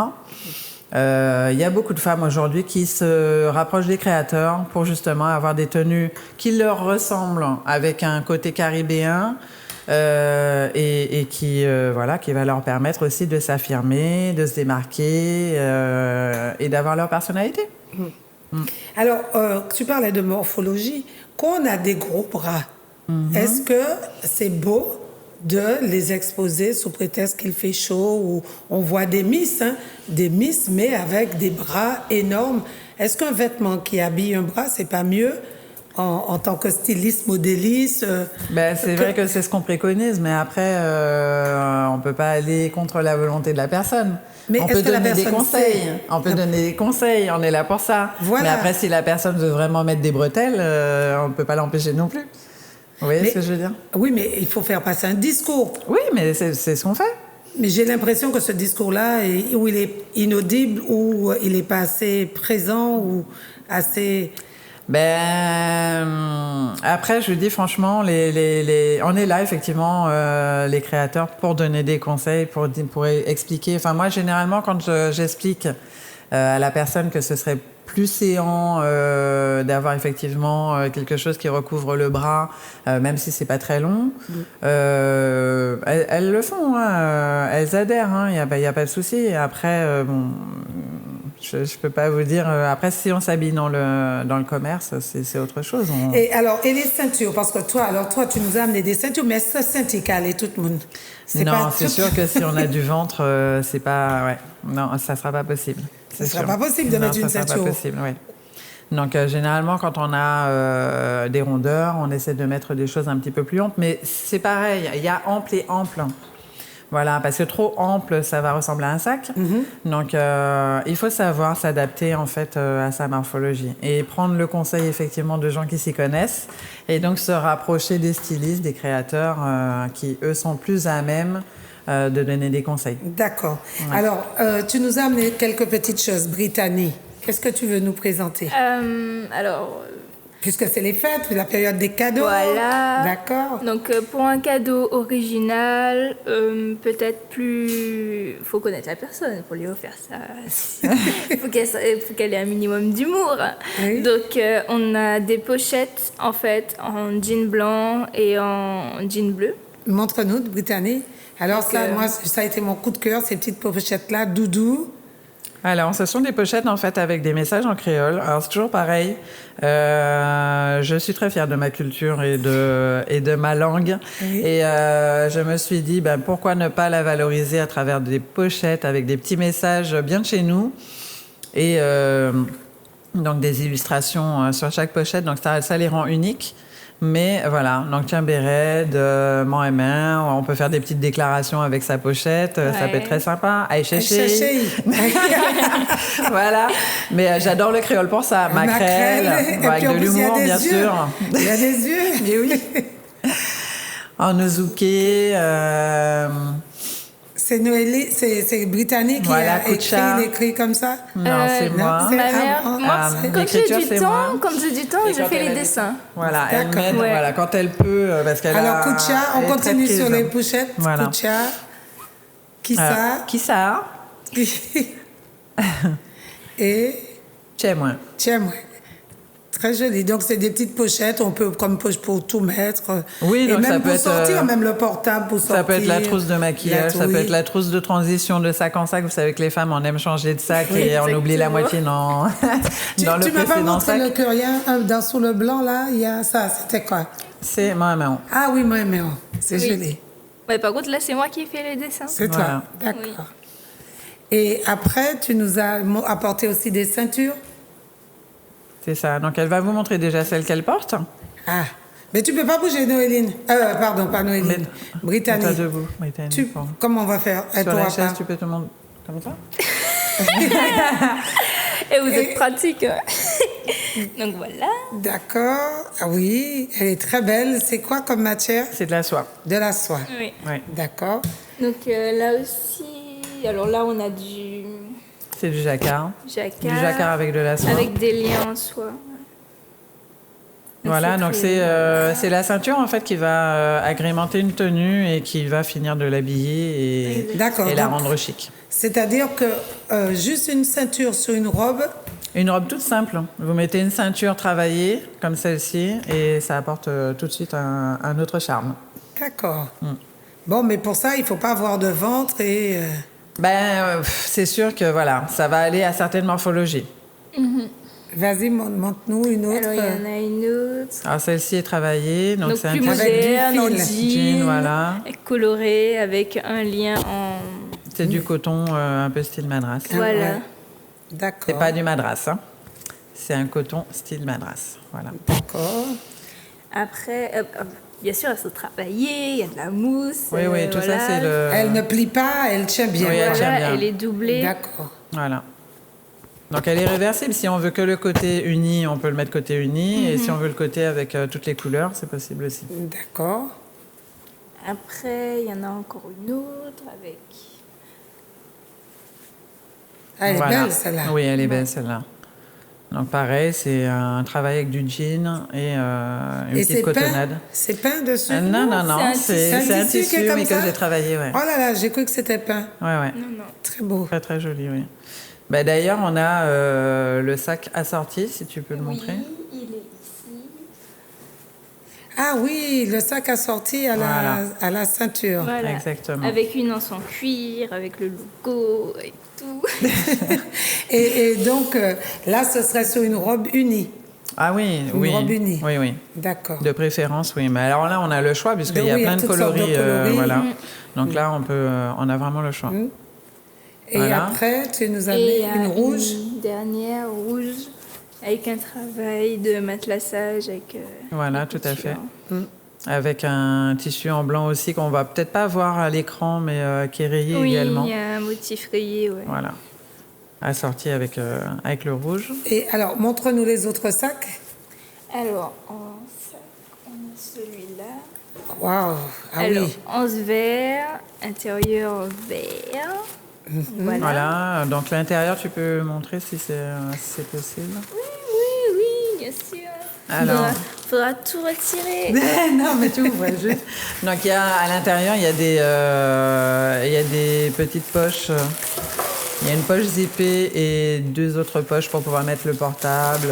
Il y a beaucoup de femmes aujourd'hui qui se rapprochent des créateurs pour justement avoir des tenues qui leur ressemblent avec un côté caribéen et qui va leur permettre aussi de s'affirmer, de se démarquer et d'avoir leur personnalité. Alors, tu parlais de morphologie. Quand on a des gros bras, est-ce que c'est beau de les exposer sous prétexte qu'il fait chaud, ou on voit des miss, mais avec des bras énormes? Est-ce qu'un vêtement qui habille un bras, c'est pas mieux en tant que styliste, modéliste? C'est vrai que c'est ce qu'on préconise, mais après, on peut pas aller contre la volonté de la personne. Mais on peut donner des conseils. On peut donner des conseils, on est là pour ça. Voilà. Mais après, si la personne veut vraiment mettre des bretelles, on ne peut pas l'empêcher non plus. Vous voyez ce que je veux dire? Oui, mais il faut faire passer un discours. Oui, mais c'est ce qu'on fait. Mais j'ai l'impression que ce discours-là, où il est inaudible, ou il n'est pas assez présent, ou assez... Après, je vous dis franchement, on est là effectivement, les créateurs, pour donner des conseils, pour expliquer. Enfin, moi, généralement, quand j'explique à la personne que ce serait plus séant d'avoir effectivement quelque chose qui recouvre le bras, même si c'est pas très long, elles le font, elles adhèrent, il y a pas de souci. Après, je peux pas vous dire. Après, si on s'habille dans le commerce, c'est autre chose. Et les ceintures, parce que toi, tu nous as amené des ceintures, mais ce syndical et tout le monde. Non, c'est sûr que si on a du ventre, c'est pas. Ouais, non, ça sera pas possible. Ce ne sera pas possible de mettre une ceinture. Ça sera pas possible, oui. Donc, généralement, quand on a des rondeurs, on essaie de mettre des choses un petit peu plus amples. Mais c'est pareil, il y a ample et ample. Voilà, parce que trop ample, ça va ressembler à un sac. Donc, il faut savoir s'adapter, en fait, à sa morphologie. Et prendre le conseil, effectivement, de gens qui s'y connaissent. Et donc, se rapprocher des stylistes, des créateurs qui, eux, sont plus à même de donner des conseils. D'accord. Ouais. Alors, tu nous as amené quelques petites choses. Brittany, qu'est-ce que tu veux nous présenter? Puisque c'est les fêtes, la période des cadeaux. Voilà. D'accord. Donc, pour un cadeau original, peut-être plus... Il faut connaître la personne pour lui offrir ça. Il faut qu'elle ait un minimum d'humour. Oui. Donc, on a des pochettes, en fait, en jean blanc et en jean bleu. Montre-nous, Brittany. Alors, donc, moi, ça a été mon coup de cœur, ces petites pochettes-là, doudou. Alors, ce sont des pochettes, en fait, avec des messages en créole. Alors, c'est toujours pareil. Je suis très fière de ma culture et de ma langue. Oui. Et je me suis dit, pourquoi ne pas la valoriser à travers des pochettes avec des petits messages bien de chez nous. Et donc, des illustrations sur chaque pochette. Donc, ça les rend uniques. Mais voilà, donc un béret de mon M1, on peut faire des petites déclarations avec sa pochette, ouais. Ça peut être très sympa. Aïe-chéché. Voilà, mais j'adore le créole pour ça. Maquerelle, avec de l'humour, bien sûr. Il y a des yeux. Mais oui. En Ozuke. C'est Noélie, c'est britannique Voilà, qui a écrit comme ça? Non, c'est moi. Ma mère, quand j'ai du temps, je fais les dessins. Voilà, elle m'aide, voilà, quand elle peut, parce qu'elle Alors, Koutia, on continue sur les pochettes. Voilà. Koutia, Kissa. Et Tchèmoin. Tchèmoin. Très joli. Donc, c'est des petites pochettes. On peut, comme poche pour tout mettre. Oui, et donc même ça pour peut sortir, être... même le portable pour sortir. Ça peut être la trousse de maquillage, ça peut être la trousse de transition de sac en sac. Vous savez que les femmes, on aime changer de sac et on oublie la moitié dans, dans le Tu m'as pas montré sac. le curien dans sous le blanc, là? Il y a ça. C'était quoi? C'est Mohaméon. Ah oui, Mohaméon. C'est joli. Ouais, par contre, là, c'est moi qui ai fait les dessins. C'est toi. D'accord. Oui. Et après, tu nous as apporté aussi des ceintures? C'est ça. Donc, elle va vous montrer déjà celle qu'elle porte. Ah, mais tu peux pas bouger, Noéline. Pardon, pas Noéline. Britannique. Toi debout, Britannique. Comment on va faire? Sur la chaise, tu peux te montrer comme ça. Et vous êtes pratique. Donc, voilà. D'accord. Ah oui, elle est très belle. C'est quoi comme matière? C'est de la soie. De la soie. Oui. D'accord. Donc, là aussi... Alors là, on a du... C'est du jacquard. Du jacquard avec de la soie. Avec des liens en soie. Voilà, donc c'est la ceinture en fait qui va agrémenter une tenue et qui va finir de l'habiller et la rendre chic. C'est-à-dire que juste une ceinture sur une robe. Une robe toute simple. Vous mettez une ceinture travaillée comme celle-ci et ça apporte tout de suite un autre charme. D'accord. Bon, mais pour ça, il ne faut pas avoir de ventre et... c'est sûr que voilà, ça va aller à certaines morphologies. Vas-y, montre-nous une autre. Alors, il y en a une autre. Alors, celle-ci est travaillée. Donc c'est plus moderne, en jean, voilà. Coloré, avec un lien en... C'est du coton un peu style madras. Voilà. Ouais. D'accord. C'est pas du madras, hein. C'est un coton style madras. Voilà. D'accord. Après... bien sûr, elle se travailler, il y a de la mousse. Oui, tout ça, c'est le... Elle ne plie pas, elle tient bien. Oui, elle tient bien. Elle est doublée. D'accord. Voilà. Donc, elle est réversible. Si on veut que le côté uni, on peut le mettre côté uni. Et si on veut le côté avec toutes les couleurs, c'est possible aussi. D'accord. Après, il y en a encore une autre avec... Ah, elle est belle, celle-là. Oui, elle est belle, celle-là. Donc pareil, c'est un travail avec du jean et une petite cotonnade. C'est peint dessus? Non, c'est un tissu mais que j'ai travaillé. Ouais. Oh là là, j'ai cru que c'était peint. Ouais. Non. Très beau. Très très joli, oui. D'ailleurs, on a le sac assorti, si tu peux le montrer. Oui, il est ici. Ah oui, le sac assorti à la ceinture. Voilà. Exactement. Avec une anse en cuir, avec le logo et tout. et donc, là, ce serait sur une robe unie. Ah oui, une robe unie. Oui. D'accord. De préférence, oui. Mais alors là, on a le choix, puisqu'il y a plein de coloris. Voilà. Donc là, on a vraiment le choix. Et après, tu nous as mis une rouge. Une dernière rouge, avec un travail de matelassage. Voilà, tout à fait. Avec un tissu en blanc aussi qu'on va peut-être pas voir à l'écran, mais qui est rayé également. Oui, il y a un motif rayé, ouais. Voilà, assorti avec le rouge. Et alors, montre-nous les autres sacs. Alors, en sac, on a celui-là. Waouh. Alors, anse vert, intérieur vert. Voilà, donc l'intérieur, tu peux montrer si c'est possible. Oui, bien sûr. Alors, faudra tout retirer. Non, mais tu ouvres juste. Donc, à l'intérieur, il y a des petites poches. Il y a une poche zippée et 2 autres poches pour pouvoir mettre le portable.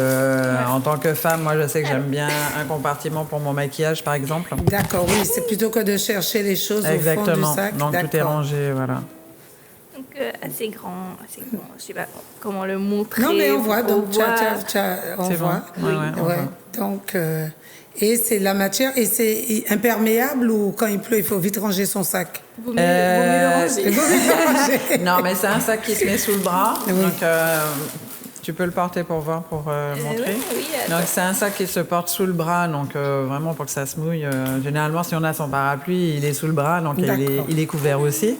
En tant que femme, moi, je sais que j'aime bien un compartiment pour mon maquillage, par exemple. D'accord, oui, c'est plutôt que de chercher les choses au fond du sac. Donc, tout est rangé, voilà. Donc, assez grand. Je sais pas comment le montrer. Non, mais on voit, donc on c'est voit. Bon. On voit. Donc, et c'est la matière, et c'est imperméable ou quand il pleut, il faut vite ranger son sac? Vaut mieux le ranger. Non, mais c'est un sac qui se met sous le bras. Oui. Donc, tu peux le porter pour voir, pour montrer. Oui, donc, c'est un sac qui se porte sous le bras, donc vraiment pour que ça se mouille. Généralement, si on a son parapluie, il est sous le bras, donc il est couvert aussi.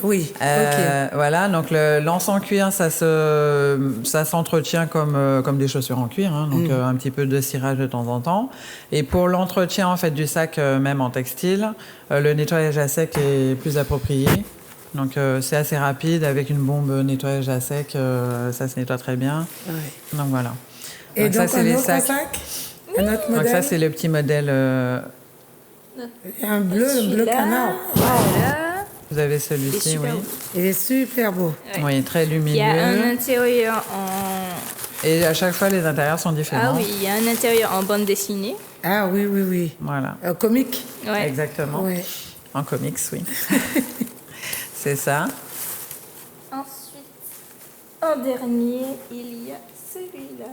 Oui, ok. Voilà, donc l'anse en cuir, ça s'entretient comme des chaussures en cuir, hein, donc un petit peu de cirage de temps en temps. Et pour l'entretien en fait du sac, même en textile, le nettoyage à sec est plus approprié. Donc c'est assez rapide avec une bombe nettoyage à sec, ça se nettoie très bien. Ouais. Donc voilà. Et donc ça, c'est un les autre sacs. sac, un autre modèle. Donc ça c'est le petit modèle. Un bleu Celui-là, canard. Voilà. Vous avez Il est celui-ci, super oui. beau. Il est super beau. Ouais. Oui, très Il y a un lumineux. intérieur en... Et à chaque fois les intérieurs sont différents. Ah oui, il y a un intérieur en bande dessinée. Ah oui, oui, oui. Voilà. Comique. Ouais. Exactement. Oui. En comics, oui. C'est ça. Ensuite, en dernier, il y a celui-là.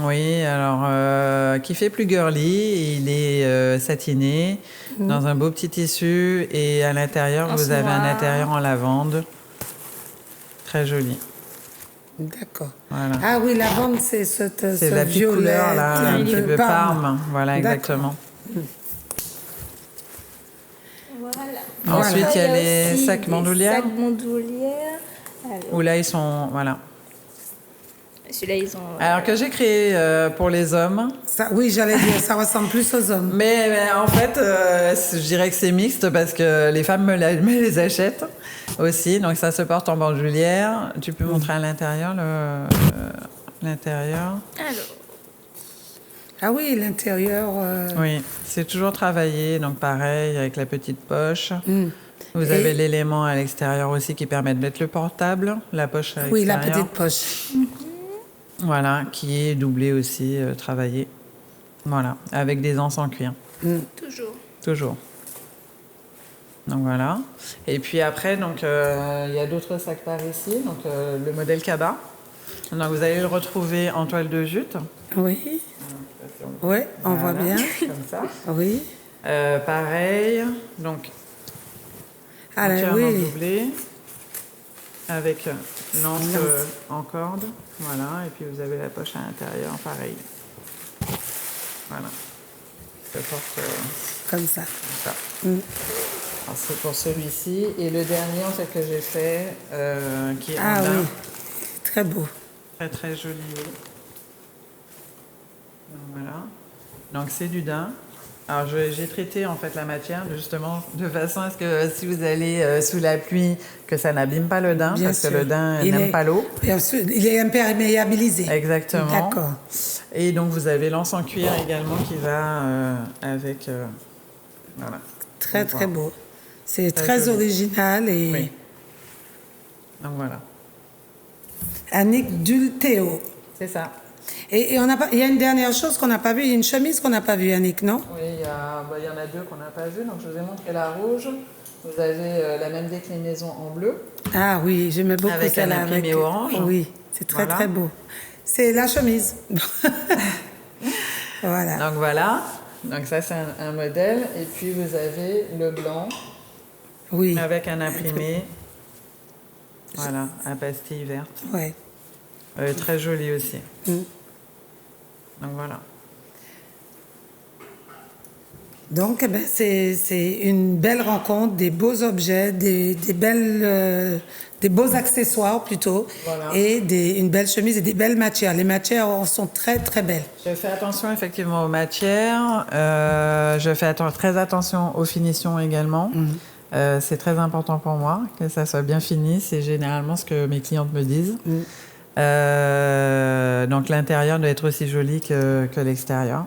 Oui, alors qui fait plus girly, il est satiné dans un beau petit tissu et à l'intérieur En vous avez un noir. intérieur en lavande, très joli. D'accord. Voilà. Ah oui, la bande, c'est ce C'est la petite violet. couleur là, un petit peu parme, voilà D'accord. exactement. Voilà. Ensuite il y a Après, les aussi sacs des bandoulières sacs bandoulières. Alors, où là ils sont voilà. celui-là, ils ont... Alors que j'ai créé pour les hommes. Ça, oui, j'allais dire, ça ressemble plus aux hommes. Mais en fait, je dirais que c'est mixte parce que les femmes me les achètent aussi. Donc ça se porte en bandoulière. Tu peux montrer à l'intérieur l'intérieur. Alors, Ah oui, l'intérieur. Oui, c'est toujours travaillé. Donc pareil avec la petite poche. Vous Et- avez l'élément à l'extérieur aussi qui permet de mettre le portable, la poche à Oui, la l'extérieur. petite poche. Voilà, qui est doublée aussi, travaillée. Voilà, avec des anses en cuir. toujours. Toujours. Donc voilà. Et puis après, donc il y a d'autres sacs par ici. Donc le modèle Kaba. Donc vous allez le retrouver en toile de jute. Oui. Oui, on voit Voilà, bien. comme ça. Oui. Pareil. Donc Alors entièrement oui. doublé avec l'anse en corde. Voilà. Et puis vous avez la poche à l'intérieur. Pareil. Voilà. Ça porte Comme ça. comme ça. Alors, c'est pour celui-ci. Et le dernier, en fait, que j'ai fait, qui est en Ah daim. oui. Très beau. Très, très joli. Donc, voilà. Donc, c'est du daim. Alors, j'ai traité, en fait, la matière, justement, de façon à ce que si vous allez sous la pluie, que ça n'abîme pas le daim, Bien parce sûr. que le daim Il n'aime est- pas l'eau. Bien sûr, il est imperméabilisé. Exactement. D'accord. Et donc, vous avez l'anse en cuir également qui va avec... voilà. Très, On très voit. beau. C'est Très très joli. original et Oui. Donc, voilà. Annick Dulteo. C'est ça. Et on a pas, il y a une dernière chose qu'on n'a pas vue, il y a une chemise qu'on n'a pas vue, Annick, non? Oui, il y en a deux qu'on n'a pas vues. Donc, je vous ai montré la rouge. Vous avez la même déclinaison en bleu. Ah oui, j'aimais beaucoup Avec un celle-là. imprimé orange. Oui, c'est très Voilà. très beau. C'est la chemise. Voilà. Donc, voilà. Donc, ça, c'est un modèle. Et puis, vous avez le blanc Oui. avec un imprimé. Voilà, à pastille verte. Ouais. Très joli aussi. Donc, voilà. Donc, eh ben, c'est une belle rencontre, des beaux objets, des beaux accessoires plutôt, Voilà. et une belle chemise et des belles matières. Les matières sont très très belles. Je fais attention effectivement aux matières. Je fais très attention aux finitions également. C'est très important pour moi que ça soit bien fini. C'est généralement ce que mes clientes me disent. Donc l'intérieur doit être aussi joli que l'extérieur.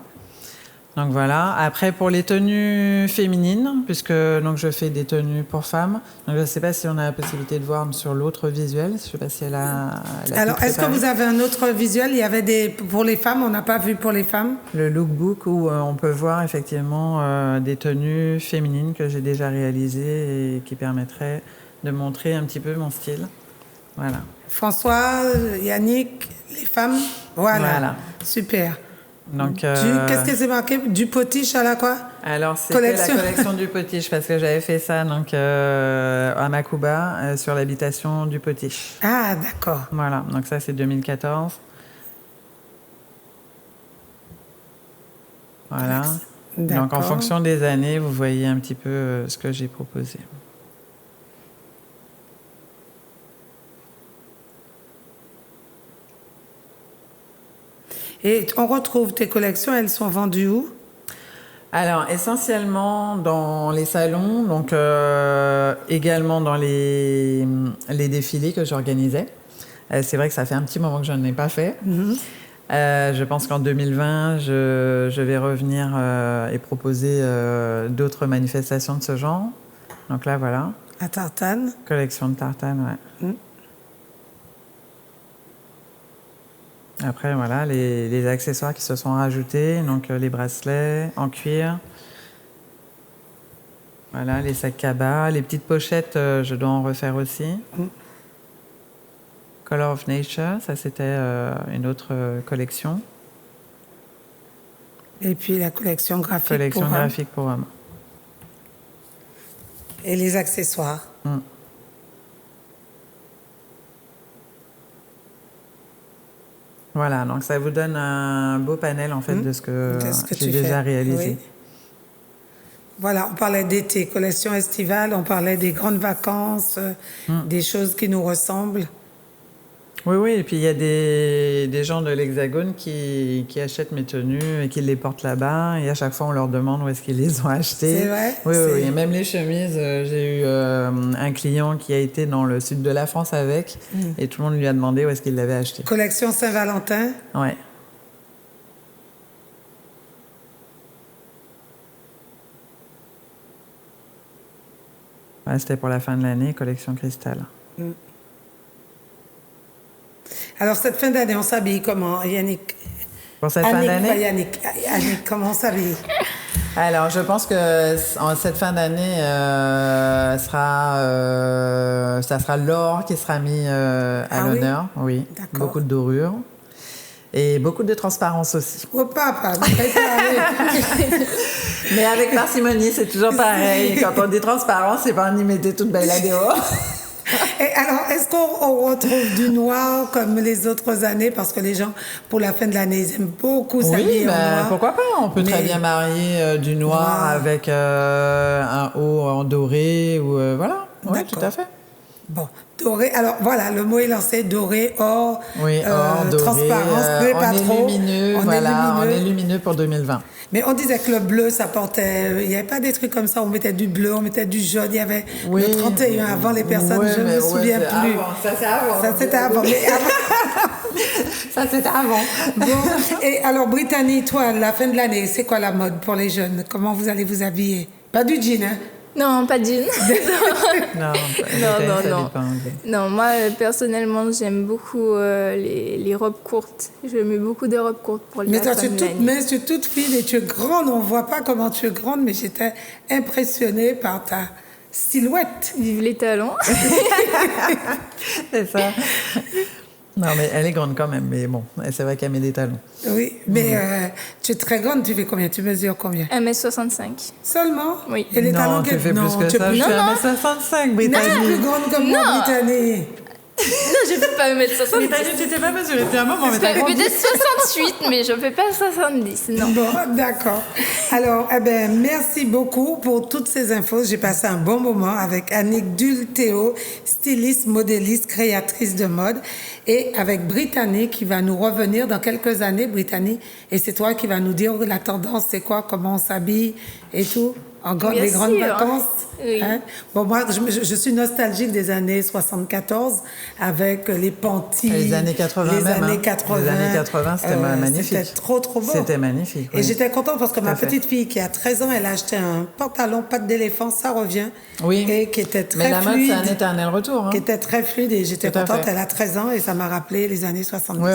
Donc voilà. Après pour les tenues féminines, puisque donc je fais des tenues pour femmes. Donc je ne sais pas si on a la possibilité de voir sur l'autre visuel. Je ne sais pas si elle a Alors, tout est-ce que préparé. vous avez un autre visuel? Il y avait pour les femmes, on n'a pas vu pour les femmes. Le lookbook où on peut voir effectivement des tenues féminines que j'ai déjà réalisées et qui permettraient de montrer un petit peu mon style. Voilà. François, Yannick, les femmes. Voilà. Super. Donc, Qu'est-ce que c'est marqué? Du potiche à la quoi? alors, c'était Collection. la collection du potiche parce que j'avais fait ça donc, à Makuba sur l'habitation du potiche. Ah, d'accord. Voilà, donc ça c'est 2014. Voilà. Donc en D'accord. fonction des années, vous voyez un petit peu ce que j'ai proposé. Et on retrouve tes collections, elles sont vendues où? Alors, essentiellement dans les salons, donc également dans les défilés que j'organisais. C'est vrai que ça fait un petit moment que je n'en ai pas fait. Je pense qu'en 2020, je vais revenir et proposer d'autres manifestations de ce genre. Donc là, voilà. À Tartane. Collection de tartane, ouais. Après, voilà, les accessoires qui se sont rajoutés, donc les bracelets en cuir. Voilà, les sacs cabas, les petites pochettes, je dois en refaire aussi. Color of Nature, ça c'était une autre collection. Et puis la collection graphique collection graphique pour hommes. Et les accessoires. Voilà, donc ça vous donne un beau panel en fait de ce que j'ai déjà réalisé. Oui. Voilà, on parlait d'été, collection estivale, on parlait des grandes vacances, des choses qui nous ressemblent. Oui, et puis il y a des gens de l'Hexagone qui achètent mes tenues et qui les portent là-bas. Et à chaque fois, on leur demande où est-ce qu'ils les ont achetées. C'est vrai? Oui. Et même les chemises, j'ai eu un client qui a été dans le sud de la France avec et tout le monde lui a demandé où est-ce qu'il l'avait acheté. Collection Saint-Valentin? Oui. Ouais, c'était pour la fin de l'année, collection cristal. Alors, cette fin d'année, on s'habille comment, Yannick? Pour cette fin d'année? Yannick, comment on s'habille? Alors, je pense que cette fin d'année, ça sera l'or qui sera mis à l'honneur. Oui, beaucoup de dorures. Et beaucoup de transparence aussi. Oh, papa, mais avec parcimonie, c'est toujours pareil. Quand on dit transparence, c'est pas on y mettait toute belle là dehors. Et alors, est-ce qu'on retrouve du noir comme les autres années? Parce que les gens, pour la fin de l'année, ils aiment beaucoup s'habiller en noir. Pourquoi pas? On peut très bien marier du noir avec un haut en doré ou voilà. Oui, tout à fait. Bon, doré. Alors voilà, le mot est lancé, doré, or, or, doré, transparence, bleu, pas trop. Lumineux, on est lumineux pour 2020. Mais on disait que le bleu, ça portait... Il n'y avait pas des trucs comme ça, on mettait du bleu, on mettait du jaune, il y avait le 31 avant les personnes, je ne me souviens plus. Ça, c'est avant. Ça, c'était avant. Ça, c'était avant. Bon, et alors, Brittany, toi, la fin de l'année, c'est quoi la mode pour les jeunes? Comment vous allez vous habiller? Pas du jean, hein? Non, pas de jean. non. Non, moi, personnellement, j'aime beaucoup les robes courtes. Je mets beaucoup de robes courtes pour les Mais toi, tu es toute fine et tu es grande. On ne voit pas comment tu es grande, mais j'étais impressionnée par ta silhouette. Vive les talons. C'est ça. Non, mais elle est grande quand même, mais bon, c'est vrai qu'elle met des talons. Oui, mais tu es très grande, tu fais combien? Tu mesures combien? 1m65. Seulement? Oui. Et les talons tu fais plus que ça, je suis 1m65, Brittany. Tu es plus grande que moi, Brittany. Non, je ne peux pas me mettre 70. Brittany, tu t'es pas mesurée depuis un moment, mais t'as grandi. Peut-être 68, mais je ne fais pas 70, non. Bon, d'accord. Alors, merci beaucoup pour toutes ces infos. J'ai passé un bon moment avec Annick Dulteo, styliste, modéliste, créatrice de mode, et avec Brittany qui va nous revenir dans quelques années, Brittany, et c'est toi qui vas nous dire la tendance, c'est quoi, comment on s'habille et tout. Les grandes vacances. Oui. Hein? Bon, moi, je suis nostalgique des années 74 avec les panties. Les années 80 les même. Années 80, les années 80, c'était magnifique. C'était trop beau. C'était magnifique. Et j'étais contente parce que ma petite fille qui a 13 ans, elle a acheté un pantalon patte d'éléphant, ça revient. Oui. Et qui était très fluide. Mais la mode, c'est un éternel retour. Hein. Qui était très fluide et j'étais contente. Elle a 13 ans et ça m'a rappelé les années 70. Oui.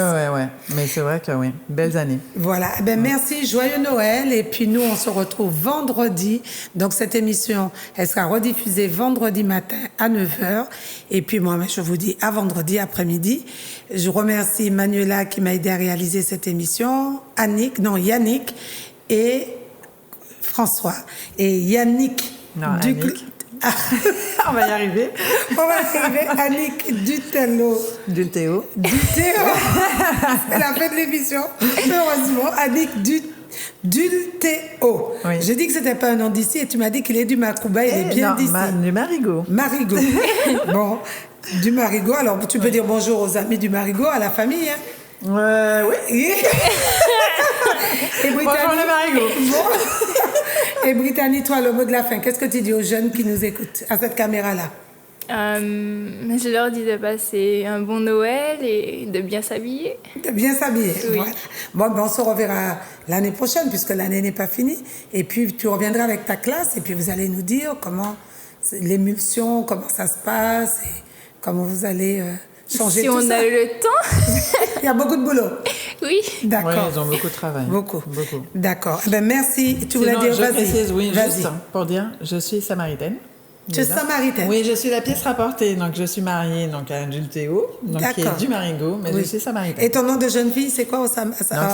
Mais c'est vrai que oui, belles années. Voilà. Merci, joyeux Noël. Et puis nous, on se retrouve vendredi. Donc cette émission, elle sera rediffusée vendredi matin à 9h. Et puis moi, je vous dis à vendredi après-midi. Je remercie Manuela qui m'a aidé à réaliser cette émission, Yannick et François. Et Yannick. Annick. On va y arriver. Annick Dulteo. C'est la fin de l'émission. Heureusement, Annick Dulteo. Oui. J'ai dit que c'était pas un nom d'ici et tu m'as dit qu'il est du Macouba. Il est bien d'ici. Du Marigot. Bon, du Marigot. Alors, tu peux dire bonjour aux amis du Marigot, à la famille. Hein? Oui. Et Bonjour le Marigot. Et Brittany, toi, le mot de la fin, qu'est-ce que tu dis aux jeunes qui nous écoutent à cette caméra-là? Je leur dis de passer un bon Noël et de bien s'habiller. De bien s'habiller, oui. Voilà. Bon, ben on se reverra l'année prochaine puisque l'année n'est pas finie. Et puis tu reviendras avec ta classe et puis vous allez nous dire comment l'émulsion, comment ça se passe et comment vous allez changer tout ça. Si on a le temps. Il y a beaucoup de boulot. Oui. D'accord. Oui, ils ont beaucoup de travail. Beaucoup. D'accord. Ben merci. Tu voulais Sinon, dire, je vas-y. précise, oui, Vas-y. juste pour dire, je suis samaritaine. Tu es samaritaine. Oui, je suis la pièce rapportée. Donc, je suis mariée donc, à Adultéo, donc qui est du Marigot, mais je suis samaritaine. Et ton nom de jeune fille, c'est quoi? Donc,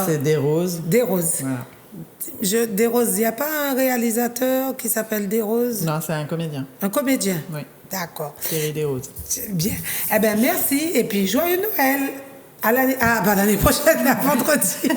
c'est Desroses. Desroses. Voilà. Desroses, il n'y a pas un réalisateur qui s'appelle Desroses? Non, c'est un comédien. Un comédien? Oui. D'accord. Thierry Desroses. Bien. Eh bien, merci. Et puis, joyeux Noël. À l'année prochaine, à vendredi.